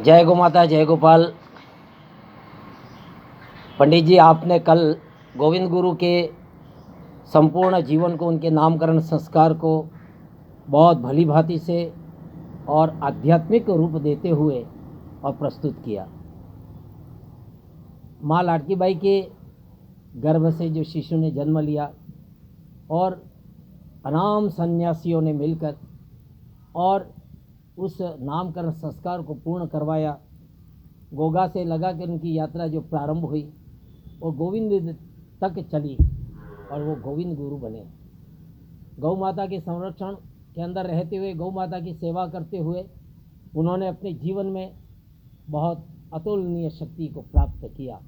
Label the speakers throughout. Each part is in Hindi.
Speaker 1: जय गौ माता, जय गोपाल। पंडित जी, आपने कल गोविंद गुरु के संपूर्ण जीवन को, उनके नामकरण संस्कार को बहुत भली भांति से और आध्यात्मिक रूप देते हुए और प्रस्तुत किया। माँ लाडकी बाई के गर्भ से जो शिशु ने जन्म लिया और अनाम सन्यासियों ने मिलकर और उस नामकरण संस्कार को पूर्ण करवाया। गोगा से लगा कर उनकी यात्रा जो प्रारंभ हुई वो गोविंद तक चली और वो गोविंद गुरु बने। गौ माता के संरक्षण के अंदर रहते हुए, गौ माता की सेवा करते हुए उन्होंने अपने जीवन में बहुत अतुलनीय शक्ति को प्राप्त किया,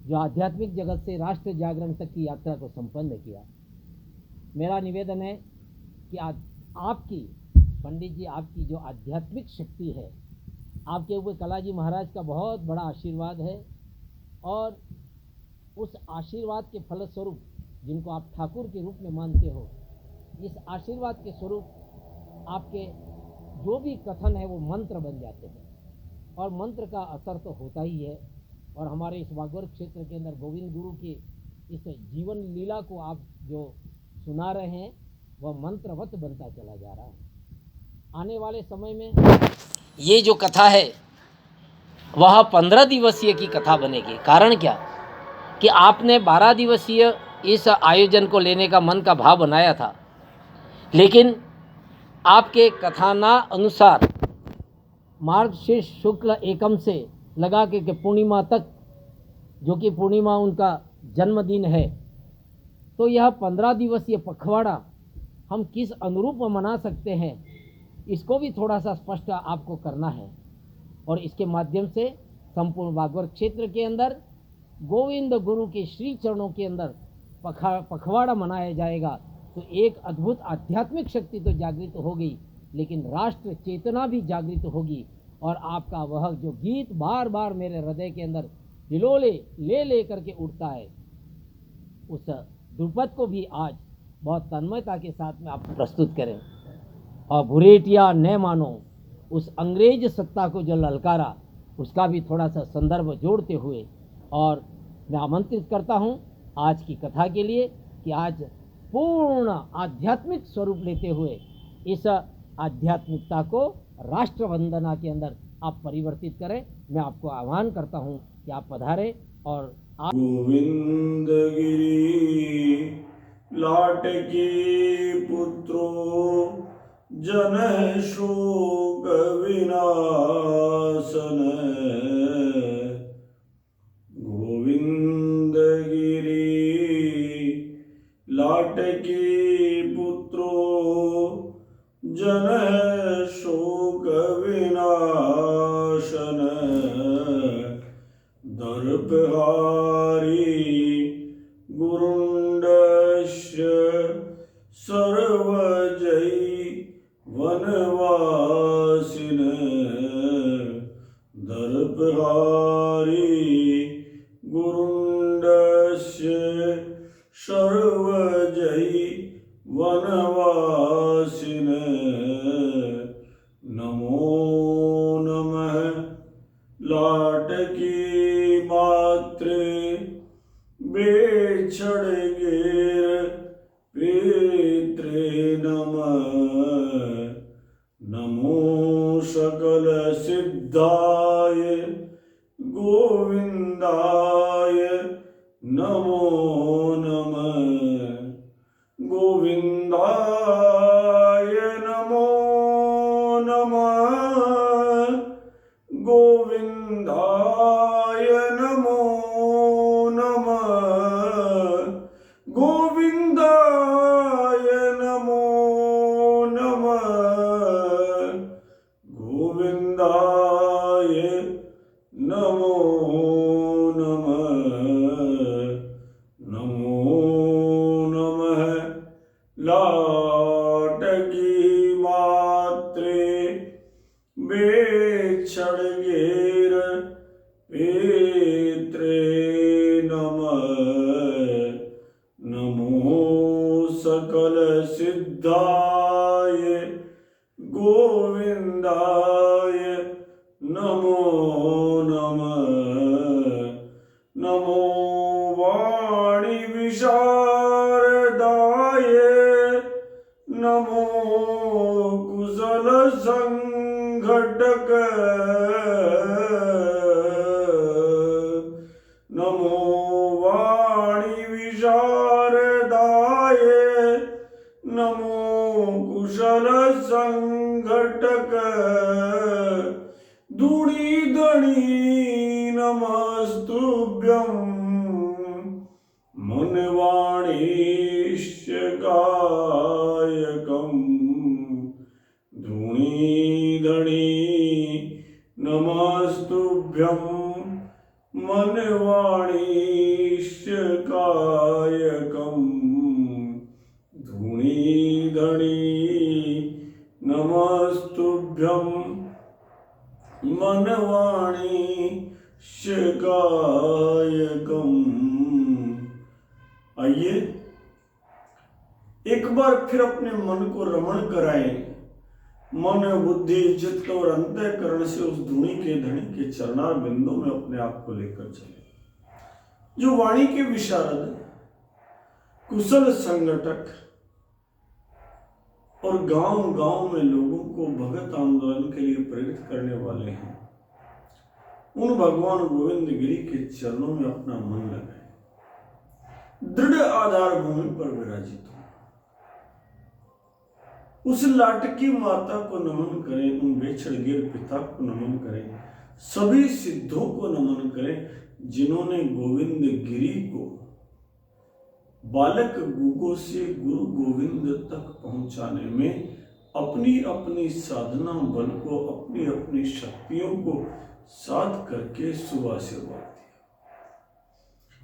Speaker 1: जो आध्यात्मिक जगत से राष्ट्र जागरण तक की यात्रा को संपन्न किया। मेरा निवेदन है कि आपकी पंडित जी, आपकी जो आध्यात्मिक शक्ति है, आपके ऊपर कलाजी महाराज का बहुत बड़ा आशीर्वाद है और उस आशीर्वाद के फलस्वरूप, जिनको आप ठाकुर के रूप में मानते हो, इस आशीर्वाद के स्वरूप आपके जो भी कथन है वो मंत्र बन जाते हैं और मंत्र का असर तो होता ही है। और हमारे इस वागवर क्षेत्र के अंदर गोविंद गुरु की इस जीवन लीला को आप जो सुना रहे हैं वह मंत्रवत बनता चला जा रहा है। आने वाले समय में ये जो कथा है वह 15 दिवसीय की कथा बनेगी। कारण क्या कि आपने 12 दिवसीय इस आयोजन को लेने का मन का भाव बनाया था, लेकिन आपके कथाना अनुसार मार्गशीर्ष शुक्ल एकम से लगा के पूर्णिमा तक, जो कि पूर्णिमा उनका जन्मदिन है, तो यह 15 दिवसीय पखवाड़ा हम किस अनुरूप मना सकते हैं, इसको भी थोड़ा सा स्पष्ट आपको करना है। और इसके माध्यम से संपूर्ण वागवर क्षेत्र के अंदर गोविंद गुरु के श्री चरणों के अंदर पखवाड़ा मनाया जाएगा। तो एक अद्भुत आध्यात्मिक शक्ति तो जागृत होगी, लेकिन राष्ट्र चेतना भी जागृत होगी। और आपका वह जो गीत बार बार मेरे हृदय के अंदर हिलोले ले करके उठता है, उस ध्रुपद को भी आज बहुत तन्मयता के साथ में आप प्रस्तुत करें। और भुरेटिया न मानो, उस अंग्रेज सत्ता को जो ललकारा, उसका भी थोड़ा सा संदर्भ जोड़ते हुए, और मैं आमंत्रित करता हूं आज की कथा के लिए कि आज पूर्ण आध्यात्मिक स्वरूप लेते हुए इस आध्यात्मिकता को राष्ट्र वंदना के अंदर आप परिवर्तित करें। मैं आपको आह्वान करता हूं कि आप पधारें और आप
Speaker 2: गोविंद गिरी लाटकी पुत्रो जन शोक विनाशन। गोविंद गिरी लाटकी पुत्रो जन शोक विनाशन। दर्पहारी गुरुंडस्य सर्वजयी वनवासिन। दर्पहारी गुरुंडस्य सर्वजयी वनवासिन। नमो नमः लाटकी मात्रे बेछड़ गेर पित्रे नमः। नमो सकल सिद्धाय गोविंदाय नमो नमः। गोविंदाय नमो नमः। गोविंदाय नमो नमः। गोविंदाय नमो नमः। गोविंदाय नमो नमः। नमो नमः लाटकी मात्रे बेछड़ गेर पित्रे नमः। नमो सकल सिद्धाय गोविंदाय नमो नमो कुशल संघटक धूणिधणी नमस्तुभ्यं मनवाणीश्चकायकम् धूणिधणी नमस्तुभ्यं मनवाणीश्चकायकम् धूणिधणी नमस्तुभ्यं मनवाणीश्चकायकम्। आइए एक बार फिर अपने मन को रमण कराएं। मन, बुद्धि, चित्त और अंतःकरण से उस धूणि के धनी के चरणार बिंदु में अपने आप को लेकर चले, जो वाणी के विशारद, कुशल संगठक और गांव गांव में लोगों को भगत आंदोलन के लिए प्रेरित करने वाले हैं। उन भगवान गोविंद गिरी के चरणों में अपना मन लगाए, दृढ़ आधार भूमि पर विराजित हो। उस लाटकी माता को नमन करें, उन बेछड़गिर पिता को नमन करें, सभी सिद्धों को नमन करें जिन्होंने गोविंद गिरी को बालक गुगो से गुरु गोविंद तक पहुंचाने में अपनी अपनी साधना बल को, अपनी अपनी शक्तियों को साध करके शुभाशीर्वाद दिया।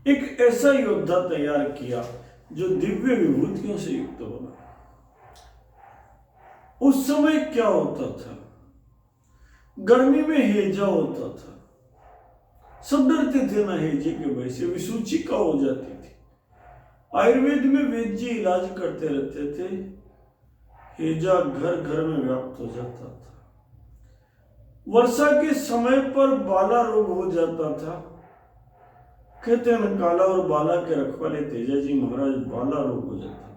Speaker 2: एक ऐसा योद्धा तैयार किया जो दिव्य विभूतियों से युक्त बना। उस समय क्या होता था? गर्मी में हेजा होता था, सब डरते थे ना हेजे के भय से, विसूचिका हो जाती थी। आयुर्वेद में वैद्य इलाज करते रहते थे, हेजा घर घर में व्याप्त हो जाता था। वर्षा के समय पर बाला रोग हो जाता था। कहते हैं काला और बाला के रखवाले तेजाजी महाराज, बाला रोग हो जाता था।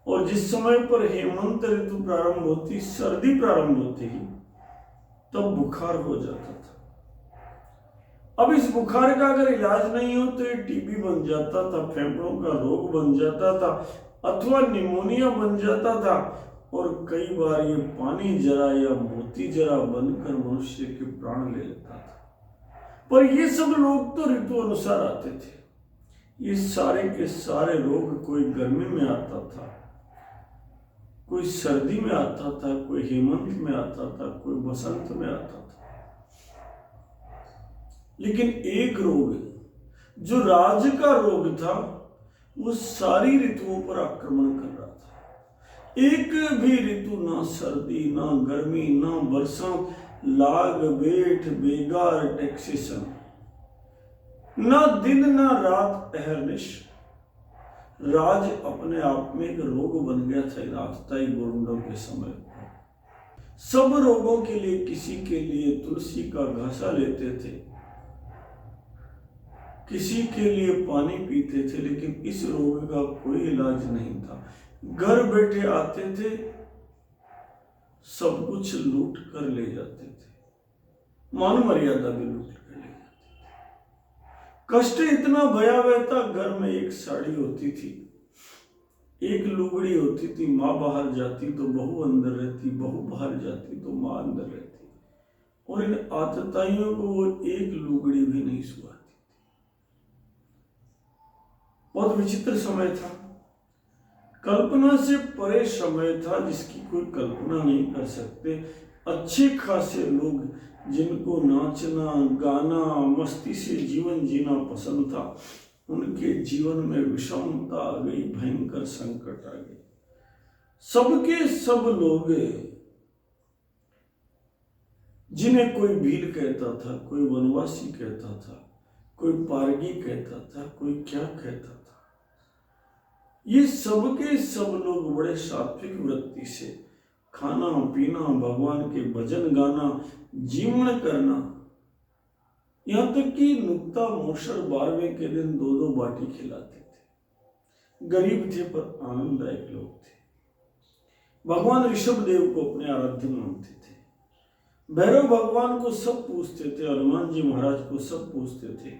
Speaker 2: और जिस समय पर हेमंत ऋतु प्रारंभ होती, सर्दी प्रारंभ होती ही, तब बुखार हो जाता था। अब इस बुखार का अगर इलाज नहीं हो तो ये टीबी बन जाता था, फेफड़ों का रोग बन जाता था, अथवा निमोनिया बन जाता था, और कई बार ये पानी जरा या मोती जरा बनकर मनुष्य के प्राण ले लेता था। पर ये सब लोग तो ऋतु अनुसार आते थे। ये सारे के सारे रोग कोई गर्मी में आता था, कोई सर्दी में आता था, कोई हेमंत में आता था, कोई बसंत में आता था। लेकिन एक रोग जो राज का रोग था, वो सारी ऋतुओं पर आक्रमण कर रहा था। एक भी ऋतु, ना सर्दी, ना गर्मी, ना बरसात, लाग, बेठ, बेगार, टैक्सेशन, ना दिन ना रात, अहरनिश, राज अपने आप में एक रोग बन गया था इन आतताई गोरुंडों के समय। सब रोगों के लिए किसी के लिए तुलसी का घासा लेते थे, किसी के लिए पानी पीते थे, लेकिन इस रोग का कोई इलाज नहीं था। घर बैठे आते थे, सब कुछ लूट कर ले जाते थे, मान मर्यादा भी लूट कर ले जाते थे। कष्ट इतना भयावह था, घर में एक साड़ी होती थी, एक लुगड़ी होती थी, माँ बाहर जाती तो बहू अंदर रहती, बहू बाहर जाती तो माँ अंदर रहती, और इन आतताइयों को वो एक लुगड़ी भी नहीं सुहाती। बहुत विचित्र समय था, कल्पना से परे समय था, जिसकी कोई कल्पना नहीं कर सकते। अच्छे खासे लोग जिनको नाचना, गाना, मस्ती से जीवन जीना पसंद था, उनके जीवन में विषमता आ गई, भयंकर संकट आ गई। सबके सब लोग जिन्हें कोई भील कहता था, कोई वनवासी कहता था, कोई पारगी कहता था, कोई क्या कहता था, ये सबके सब लोग बड़े सात्विक वृत्ति से खाना पीना, भगवान के भजन गाना, जीवन करना, यहां तक कि नुक्ता मोशर 12वें के दिन 2-2 बाटी खिलाते थे। गरीब थे पर आनंददायक लोग थे। भगवान ऋषभ देव को अपने आराध्य मानते थे, भैरव भगवान को सब पूछते थे, हनुमान जी महाराज को सब पूछते थे,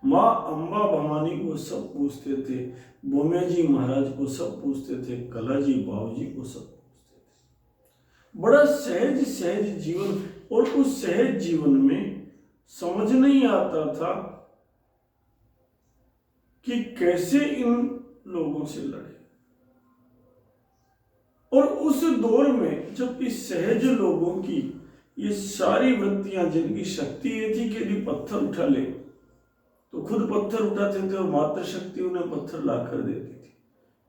Speaker 2: माँ अम्बा भवानी को सब पूछते थे, बोमिया जी महाराज को सब पूछते थे, कला जी बाबू जी को सब पूछते थे। बड़ा सहज सहज जीवन, और उस सहज जीवन में समझ नहीं आता था कि कैसे इन लोगों से लड़े। और उस दौर में जब इस सहज लोगों की ये सारी वृत्तियां, जिनकी शक्ति ये थी कि यदि पत्थर उठा ले तो खुद पत्थर उठाते थे और मात्र शक्ति उन्हें पत्थर लाकर देती थी,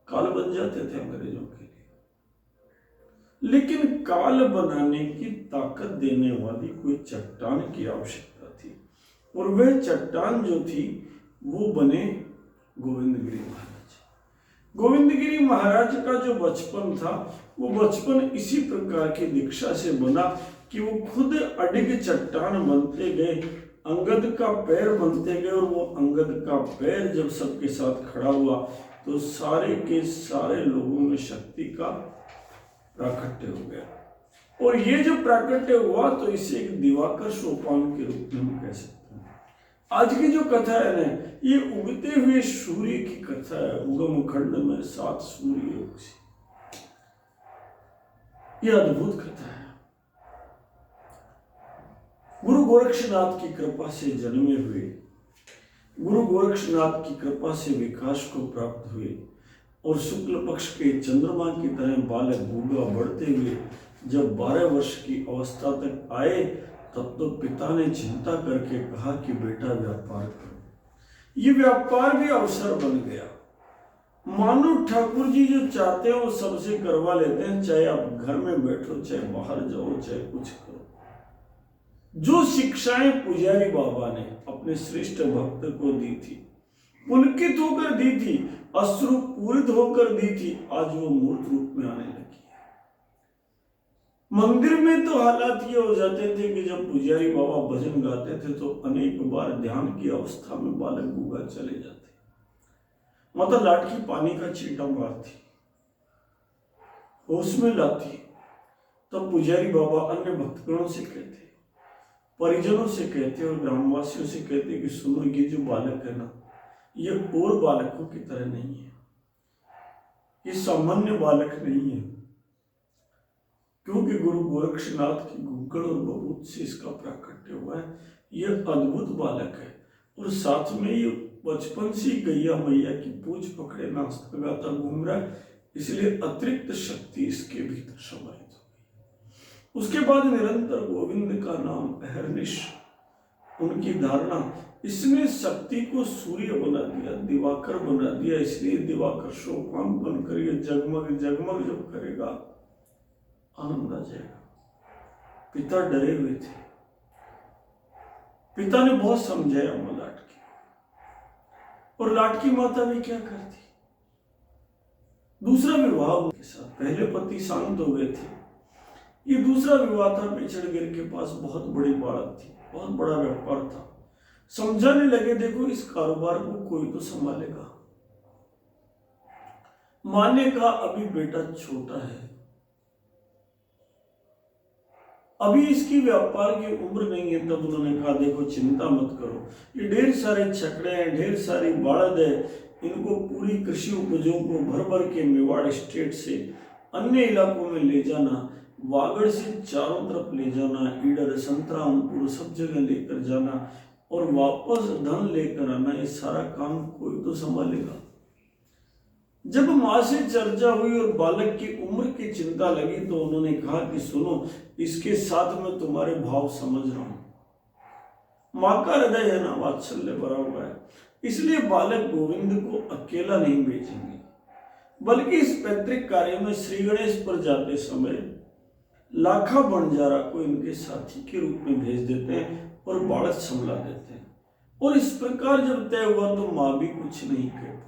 Speaker 2: काल बन जाते थे अंग्रेजों के लिए। लेकिन काल बनाने की ताकत देने वाली कोई चट्टान की आवश्यकता थी, और वह चट्टान जो थी वो बने गोविंदगिरी महाराज। गोविंदगिरी महाराज का जो बचपन था वो बचपन इसी प्रकार की दीक्षा से बना कि वो खुद अडिग चट्टान बनते गए, अंगद का पैर बनते गए, और वो अंगद का पैर जब सबके साथ खड़ा हुआ तो सारे के सारे लोगों में शक्ति का प्राकट्य हो गया। और ये जो प्राकट्य हुआ तो इसे एक दिवाकर सोपान के रूप में हम कह सकते हैं। आज की जो कथा है ना, ये उगते हुए सूर्य की कथा है। उगम खंड में 7 सूर्य योग से, ये अद्भुत कथा है। गुरु गोरक्षनाथ की कृपा से जन्मे हुए, गुरु गोरक्षनाथ की कृपा से विकास को प्राप्त हुए, और शुक्ल पक्ष के चंद्रमा की तरह बालक गूंगा बढ़ते हुए जब 12 वर्ष की अवस्था तक आए, तब तो पिता ने चिंता करके कहा कि बेटा व्यापार करो। ये व्यापार भी अवसर बन गया। मानो ठाकुर जी जो चाहते हैं वो सबसे करवा लेते हैं, चाहे आप घर में बैठो, चाहे बाहर जाओ, चाहे कुछ करो। जो शिक्षाएं पुजारी बाबा ने अपने श्रेष्ठ भक्त को दी थी, पुलकित होकर दी थी, अश्रु पूरित होकर दी थी, आज वो मूर्त रूप में आने लगी है। मंदिर में तो हालात ये हो जाते थे कि जब पुजारी बाबा भजन गाते थे तो अनेक बार ध्यान की अवस्था में बालक गूंगा चले जाते। माता लाटकी पानी का छींटा मारती, होश में लाती, तब पुजारी बाबा अन्य भक्तगणों से कहते, परिजनों से कहते और ग्रामवासियों से कहते कि सुनो, ये जो बालक है ना, ये और बालकों की तरह नहीं है, ये सामान्य बालक नहीं है, क्योंकि गुरु गोरक्षनाथ की गुग्गल और बबूत से इसका प्राकट्य हुआ है। ये अद्भुत बालक है, और साथ में ये बचपन से गैया मैया की पूंछ पकड़े नाचता गाता घूम रहा है, इसलिए अतिरिक्त शक्ति इसके भीतर समाहित हो गई। उसके बाद निरंतर गोविंद का नाम अहरनिश उनकी धारणा, इसने शक्ति को सूर्य बना दिया, दिवाकर बना दिया। इसलिए दिवाकर सोपान बनकर ये जगमग जगमग जब करेगा, आनंद आ जाएगा। पिता डरे हुए थे, पिता ने बहुत समझाया मां लाटकी, और लाटकी माता भी क्या करती, दूसरा विवाह उनके साथ। पहले पति शांत हो गए थे, ये दूसरा विवाह था। बेचड़गिर के पास बहुत बड़ी बाड़क थी, बहुत बड़ा व्यापार था। समझाने लगे, देखो इस कारोबार को कोई तो संभालेगा। मां ने कहा अभी बेटा छोटा है, अभी इसकी व्यापार की उम्र नहीं है। तब उन्होंने कहा देखो चिंता मत करो, ये ढेर सारे छकड़े हैं, ढेर सारी बाड़द है, इनको पूरी कृषि उपजों को भर भर के मेवाड़ स्टेट से अन्य इलाकों में ले जाना, वागड़ से चारों तरफ ले जाना, ईडर संतरा अंकुर सब जगह लेकर जाना, और वापस धन लेकर आना, ये सारा काम कोई तो संभालेगा। जब मां से चर्चा हुई और बालक की उम्र की चिंता लगी तो उन्होंने कहा कि सुनो, इसके साथ में तुम्हारे भाव समझ रहा हूं। मां का हृदय है ना, वात्सल्य भरा हुआ है, इसलिए बालक गोविंद को अकेला नहीं भेजेंगे, बल्कि इस पैतृक कार्य में श्री गणेश पर जाते समय लाखा बंजारा को इनके साथी के रूप में भेज देते हैं और बालक संभला देते हैं। और इस प्रकार जब तय हुआ तो मां भी कुछ नहीं कह पाई।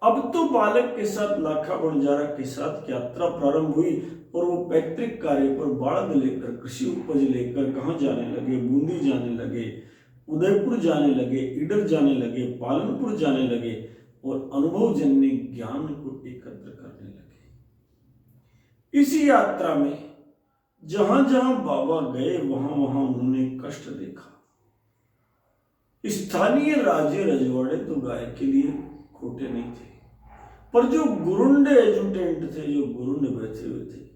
Speaker 2: अब तो बालक के साथ लाखा बंजारा के साथ यात्रा प्रारंभ हुई, और वो पैतृक कार्य पर बाड़द लेकर, कृषि उपज लेकर कहाँ जाने लगे, बूंदी जाने लगे, उदयपुर जाने लगे, ईडर जाने लगे, पालनपुर जाने लगे, और अनुभवजन्य ज्ञान को एकत्र करने लगे। इसी यात्रा में जहां जहां बाबा गए वहां वहां उन्होंने कष्ट देखा, स्थानीय राजे रजवाड़े तो गाय के लिए खोटे नहीं थे, पर जो गुरुंड एजुटेंट थे, जो गुरुंड बैठे हुए थे,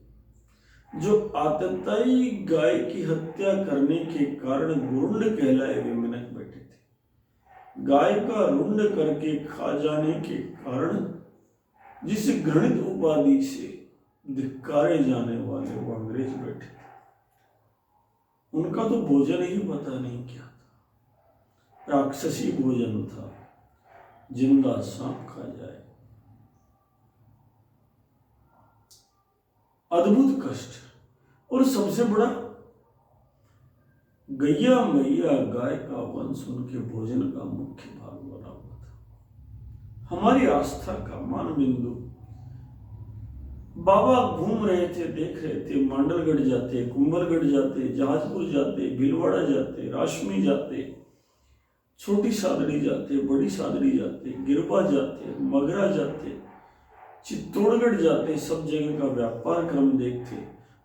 Speaker 2: जो आतताई गाय की हत्या करने के कारण गुरुंड कहलाए हुए मिनक बैठे थे, गाय का रुंड करके खा जाने के कारण जिस घृणित उपाधि से धिक्कारे जाने वाले वो अंग्रेज बैठे थे, उनका तो भोजन ही पता नहीं क्या था, राक्षसी भोजन था, जिंदा सांप खा जाए। अद्भुत कष्ट। और सबसे बड़ा, गैया मैया गाय का वंश उनके भोजन का मुख्य भाग बना हुआ था। हमारी आस्था का मान बिंदु। बाबा घूम रहे थे, देख रहे थे, मांडलगढ़ जाते, कुंभलगढ़ जाते, जहाजपुर जाते, भीलवाड़ा जाते, राशमी जाते, छोटी सादड़ी जाते, बड़ी सादड़ी जाते, गिरबा जाते, मगरा जाते, चित्तौड़गढ़ जाते, सब जगह का व्यापार क्रम देखते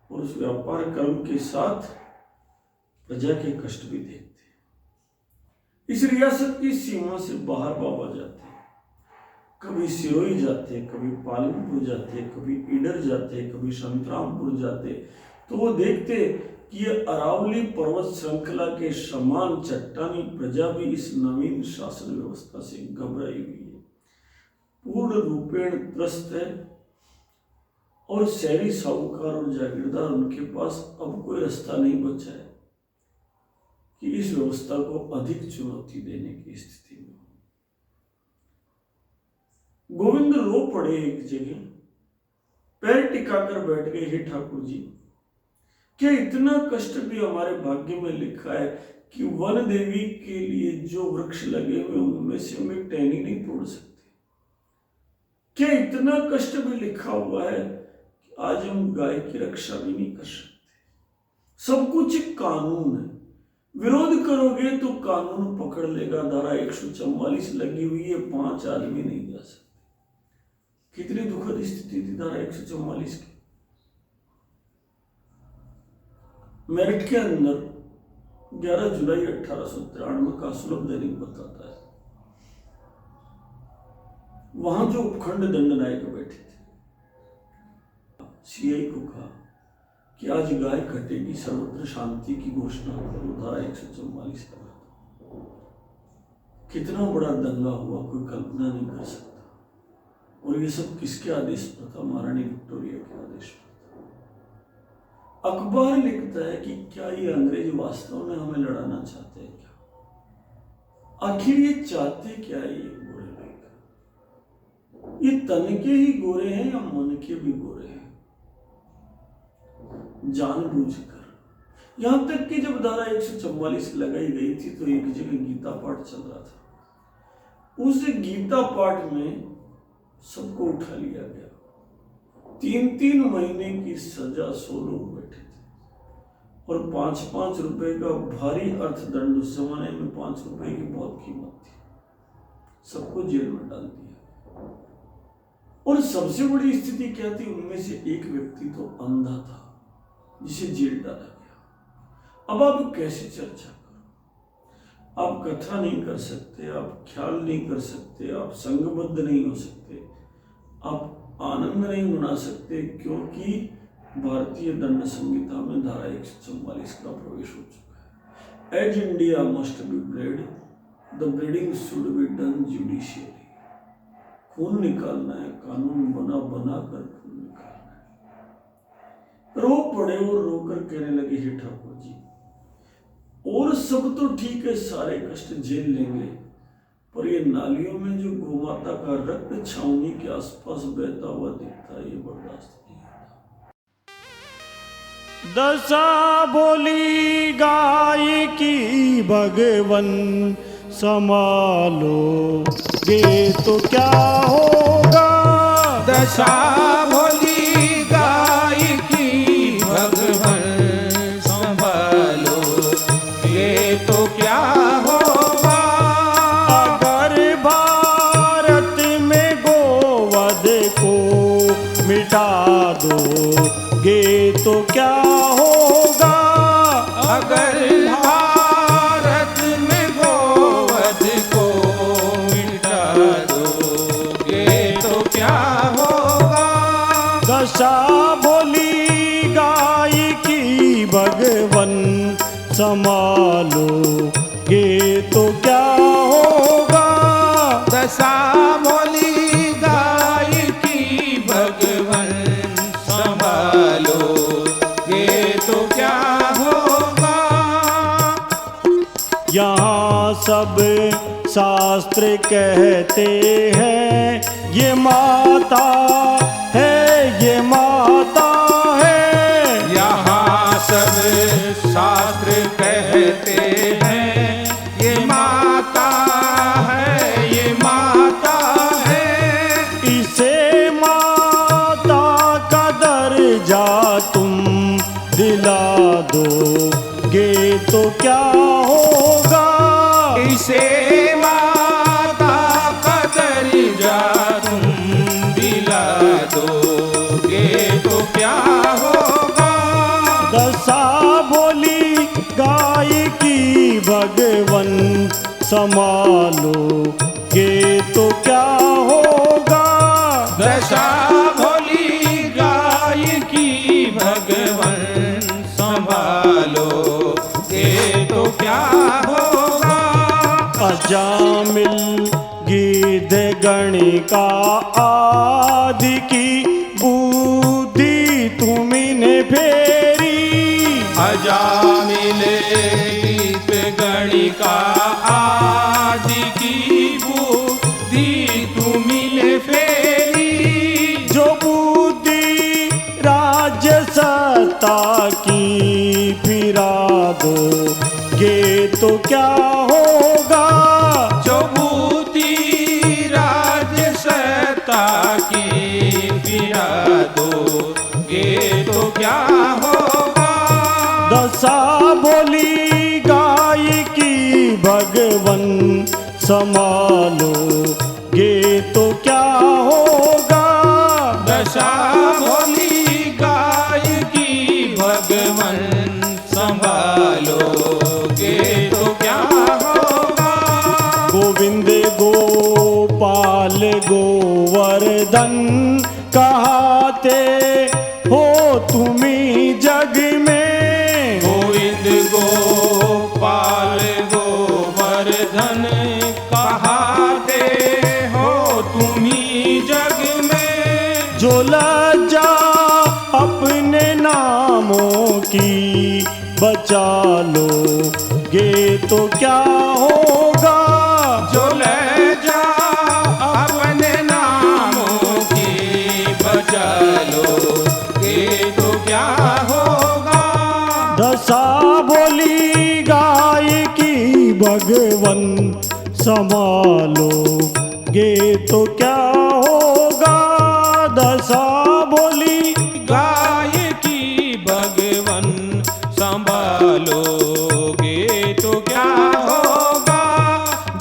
Speaker 2: और उस व्यापार क्रम के साथ प्रजा के कष्ट भी देखते। इस रियासत की सीमा से बाहर बाबा जाते, कभी सिरोही जाते, कभी पालनपुर जाते, कभी ईडर जाते, कभी संतरामपुर जाते, तो वो देखते कि ये अरावली पर्वत श्रृंखला के समान चट्टानी प्रजा भी इस नवीन शासन व्यवस्था से घबराई हुई है, पूर्ण रूपेण त्रस्त है, और शहरी साहूकार और जागीरदार उनके पास अब कोई रास्ता नहीं बचा है कि इस व्यवस्था को अधिक चुनौती देने की स्थिति में। गोविंद रो पड़े एक जगह, पैर टिकाकर बैठ गए, हे ठाकुर जी, क्या इतना कष्ट भी हमारे भाग्य में लिखा है कि वन देवी के लिए जो वृक्ष लगे हुए उनमें से हम एक टहनी नहीं तोड़ सकते? क्या इतना कष्ट भी लिखा हुआ है कि आज हम गाय की रक्षा भी नहीं कर सकते? सब कुछ एक कानून है, विरोध करोगे तो कानून पकड़ लेगा। धारा 144 लगी हुई है, 5 आदमी नहीं जा सकते। कितनी दुखद स्थिति थी धारा 144 की। मेरठ के अंदर 11 जुलाई 1893 का सुलभ दैनिक बताता है, वहां जो उपखंड दंडनायक बैठे थे, सीआई को कहा कि आज गाय कटेगी, सर्वत्र शांति की घोषणा करो, धारा 144 का। कितना बड़ा दंगा हुआ, कोई कल्पना नहीं कर सकता। और ये सब किसके आदेश पर था? महारानी विक्टोरिया के आदेश पर था। अखबार लिखता है कि क्या ये अंग्रेज वास्तव में हमें लड़ाना चाहते हैं क्या? आखिर ये चाहते क्या है? ये गोरे लोग, ये तन के ही गोरे हैं या मन के भी गोरे हैं? जानबूझकर। यहां तक कि जब धारा 144 लगाई गई थी तो एक जगह गीता पाठ चल रहा था, उस गीता पाठ में सबको उठा लिया गया। 3-3 महीने की सजा 100 लोग बैठे थे और 5-5 रुपए का भारी अर्थदंड। उस जमाने में 5 रुपए की बहुत कीमत थी। सबको जेल में डाल दिया। और सबसे बड़ी स्थिति क्या थी? उनमें से एक व्यक्ति तो अंधा था जिसे जेल डाला गया। अब आप कैसे चर्चा करो? आप कथा नहीं कर सकते, आप ख्याल नहीं कर सकते, आप संघबद्ध नहीं हो सकते, आप आनंद नहीं मना सकते, क्योंकि भारतीय दंड संहिता में धारा 144 का प्रवेश हो चुका है। As India must be bred, the breeding should be done judicially. खून निकालना है, कानून बना कर खून निकालना है। रो पड़े और रोकर कहने लगे, हे ठाकुर जी, और सब तो ठीक है, सारे कष्ट झेल लेंगे, पर ये नालियों में जो गोमाता का रक्त छावनी के आसपास बहता हुआ दिखता है, ये बर्दाश्त नहीं होता।
Speaker 3: दशा बोली गाय की भगवन संभालो गे तो क्या होगा।
Speaker 4: दशा बोली गाय की भगवन संभालो ये तो क्या होगा।
Speaker 3: अगर भारत में गोवध को मिटा दोगे तो क्या होगा।
Speaker 4: अगर भारत में गोवध
Speaker 3: दशा भोली गाय की भगवन संभालो ये तो क्या होगा।
Speaker 4: दशा भोली गाय की भगवन संभालो ये तो क्या होगा।
Speaker 3: यहाँ सब शास्त्र कहते हैं ये माता है, ये माता है।
Speaker 4: यहाँ सब शास्त्र कहते हैं ये माता है, ये माता है।
Speaker 3: इसे माता का दर्जा तुम दिला दोगे तो क्या होगा।
Speaker 4: इसे माता का दर्जा तुम दिला दोगे तो क्या होगा।
Speaker 3: दशा भोली गाय की भगवन संभालो ये तो क्या होगा।
Speaker 4: दशा भोली गाय की भगवन संभालो ये तो क्या होगा।
Speaker 3: अजामिल गिद्ध गणिका आदि की बुद्धि तुम्हें फेरी।
Speaker 4: अजामिल गीत गणिका आदि की बुद्धि तुमिल फेरी।
Speaker 3: जो बुद्धि राज्य सत्ता की फिरा दो ये तो क्या होगा।
Speaker 4: जो बुद्धि राज्य सत्ता की फिरा दो ये तो क्या होगा।
Speaker 3: दशा भोली गाय की भगवन संभालो ये तो क्या होगा।
Speaker 4: दशा भोली गाय की भगवन संभालो ये तो क्या होगा।
Speaker 3: गोविंद गोपाल गोवर्धन कहाते हो तुम्ही जग में।
Speaker 4: गोविंद गोपाल गोवर्धन कहाते हो तुम्ही जग में।
Speaker 3: जो लज्जा अपने नामों की बचा लो ये तो क्या होगा।
Speaker 4: जो ले जा अपने नामों की बचा लो ये तो क्या होगा।
Speaker 3: दशा भोली गाय की भगवन संभालो ये तो क्या होगा। दशा भोली
Speaker 4: गाय की भगवन संभालोगे तो क्या होगा।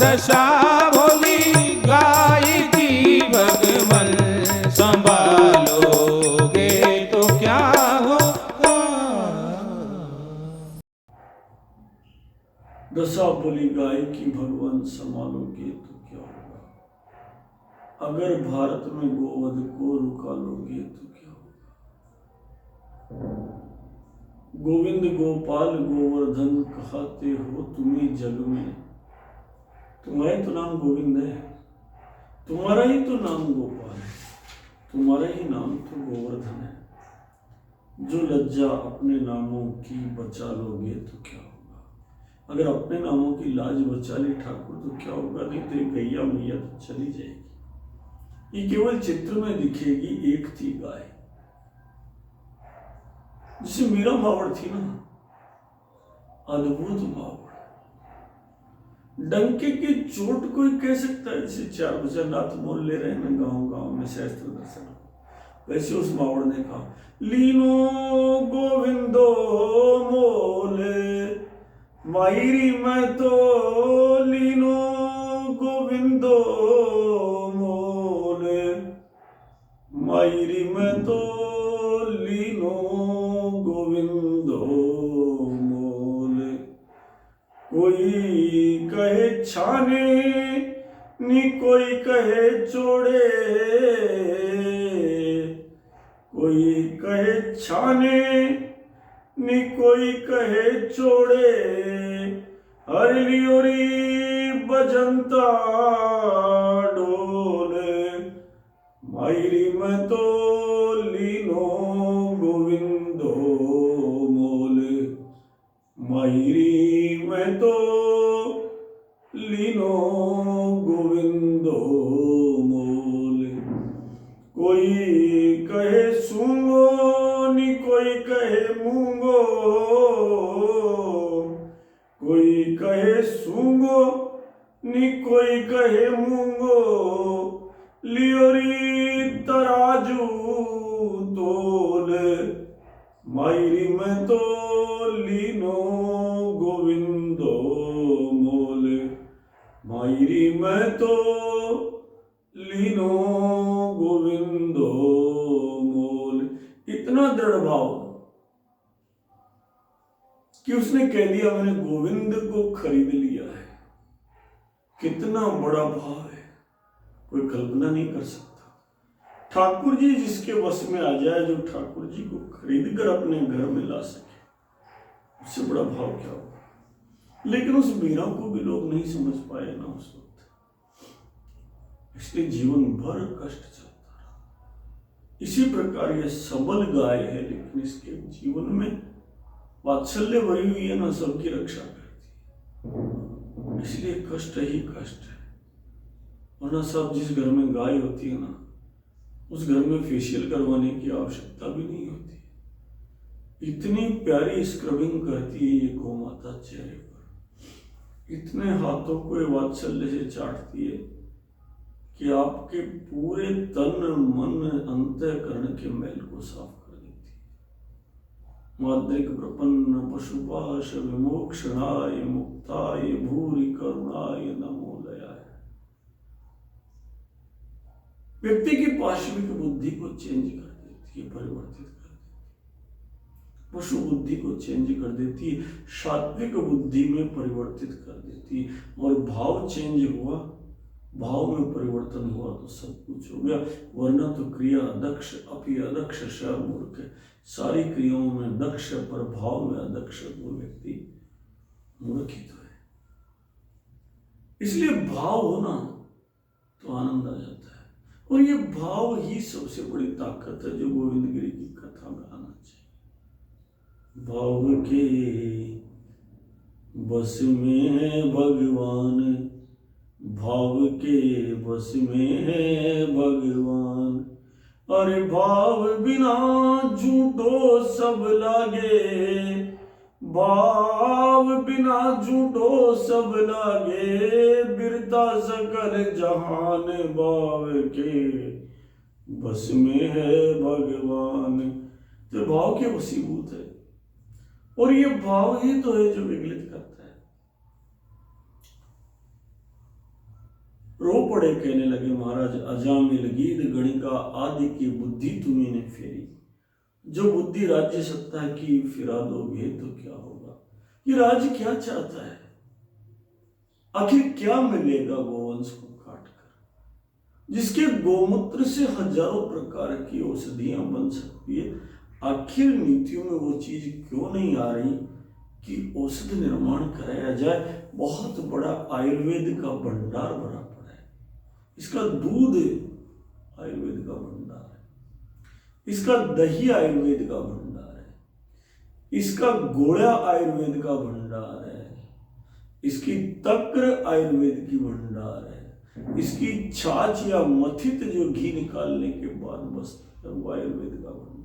Speaker 4: दशा भोली गाय की भगवन संभालोगे तो क्या होगा।
Speaker 2: दशा भोली गाय की भगवान संभालोगे तो क्या होगा। अगर भारत में गोवध को रुका लोगे तो क्या होगा। गोविंद गोपाल गोवर्धन कहाते हो तुम्ही जग में। तुम्हारा ही तो नाम गोविंद है, तुम्हारा ही तो नाम गोपाल है, तुम्हारा ही नाम तो गोवर्धन है। जो लज्जा अपने नामों की बचा लोगे तो क्या होगा। अगर अपने नामों की लाज बचा ली ठाकुर तो क्या होगा। नहीं तो एक गैया मैया तो चली जाएगी। ये केवल चित्र में दिखेगी। एक थी गाय जिसे मीरा मावड़ थी ना, अद्भुत मावड़। डंके की चोट कोई कह सकता है। जैसे 4 बजे नाथ मोल ले रहे हैं ना गांव गांव में शास्त्र दर्शन, वैसे उस मावड़ ने कहा लीनो गोविंदो मोले मायरी मैं तो लीनो गोविंदो मोले मायरी मैं तो लीनो गोविंदो मोले। कोई कहे छाने नी कोई कहे चोड़े, कोई कहे छाने नी कोई कहे चोड़े, हर लियोरी बजंता ढोल, मायरी में तो लीनो गोविंदो मोल, मायरी में तो लीनो गोविंदो मोल। कोई कहे सूंगो नी कोई कहे मूंगो, कोई कहे सूंगो नी कोई कहे मूंगो, लियोरी तराजू तोल, मायरी में तो लीनो गोविंदो मोल, मायरी में तो लीनो गोविंदो मोल। इतना दृढ़ भाव कि उसने कह दिया मैंने गोविंद को खरीद लिया है। कितना बड़ा भाव है, कोई कल्पना नहीं कर सकता। ठाकुर जी जिसके वश में आ जाए, जो ठाकुर जी को खरीद कर अपने घर में ला सके, उससे बड़ा भाव क्या होगा। लेकिन उस मीरा को भी लोग नहीं समझ पाए ना उस वक्त, इसलिए जीवन भर कष्ट चलता रहा। इसी प्रकार ये सबल गाय है, लेकिन इसके जीवन में वात्सल्य भरी हुई है ना, सबकी रक्षा करती है, इसलिए कष्ट ही कष्ट है। वरना सब जिस घर में गाय होती है ना, उस घर में फेशियल करवाने की आवश्यकता भी नहीं होती। इतनी प्यारी स्क्रबिंग करती है ये गौ माता चेहरे पर, इतने हाथों को वात्सल्य से चाटती है कि आपके पूरे तन मन अंतःकरण के मैल को साफ कर देती है। माद्रिक प्रपन्न पशुपाश विमोक्षणाय मुक्ताय भूरि करुणाय नमो लयाय। व्यक्ति की पाशविक बुद्धि को चेंज कर देती है, परिवर्तित कर देती है, पशु बुद्धि को चेंज कर देती है, सात्विक बुद्धि में परिवर्तित कर देती है। और भाव चेंज हुआ, भाव में परिवर्तन हुआ तो सब कुछ हो गया। वरना तो क्रिया दक्ष अपि अदक्ष स मूर्ख, सारी क्रियाओं में दक्ष पर भाव में अदक्ष वो व्यक्ति मूर्ख ही तो है। इसलिए भाव होना तो आनंद आ जाता है, और ये भाव ही सबसे बड़ी ताकत है जो गोविंद गिरी की कथा में आना चाहिए। भाव के बस में है भगवान, भाव के बस में है भगवान, अरे भाव बिना झूठो सब लागे, भाव बिना झूठो सब लागे, बिरता सकल जहान, भाव के बस में है भगवान। तो भाव के वशीभूत है, और ये भाव ही तो है जो विगलित करता है। रो पड़े कहने लगे महाराज, अजामिल गीत गणिका आदि की बुद्धि तुम्ही ने फेरी, जो बुद्धि राज्य सत्ता की फिरा दोगे तो क्या होगा। ये राज्य क्या चाहता है, आखिर क्या मिलेगा गोवंश को काट कर, जिसके गोमूत्र से हजारों प्रकार की औषधियां बन सकती है। आखिर नीतियों में वो चीज क्यों नहीं आ रही कि औषध निर्माण कराया जाए। बहुत बड़ा आयुर्वेद का भंडार भरा पड़ा है, इसका दूध आयुर्वेद का भंडार है, इसका दही आयुर्वेद का भंडार है, इसका गोड़ा आयुर्वेद का भंडार है, इसकी तक्र आयुर्वेद की भंडार है, इसकी छाछ या मथित जो घी निकालने के बाद बचता है वो आयुर्वेद का भंडार है।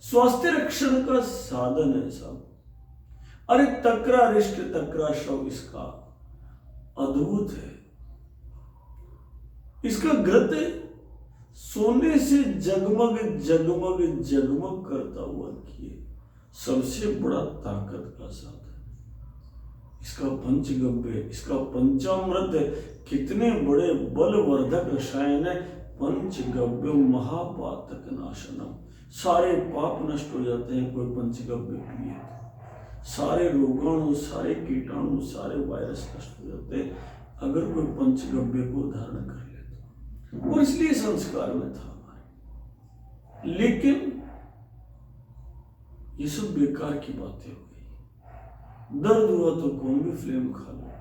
Speaker 2: स्वास्थ्य रक्षण का साधन है सब। अरे तक्रा रिष्ट तक्रा शव इसका अद्भुत है। इसका घृत सोने से जगमग जगमग जगमग करता हुआ किए, सबसे बड़ा ताकत का साधन। इसका पंचगव्य, इसका पंचामृत, कितने बड़े बलवर्धक रसायन है। पंचगव्य महापातक नाशनम, सारे पाप नष्ट हो जाते हैं कोई पंचगव्य पिए, सारे रोगाणु, सारे कीटाणु, सारे वायरस नष्ट हो जाते हैं अगर कोई पंचगव्य को धारण कर ले तो। और इसलिए संस्कार में था हमारे, लेकिन ये सब बेकार की बातें हो गई। दर्द हुआ तो कॉम्बी फ्लेम खा लो,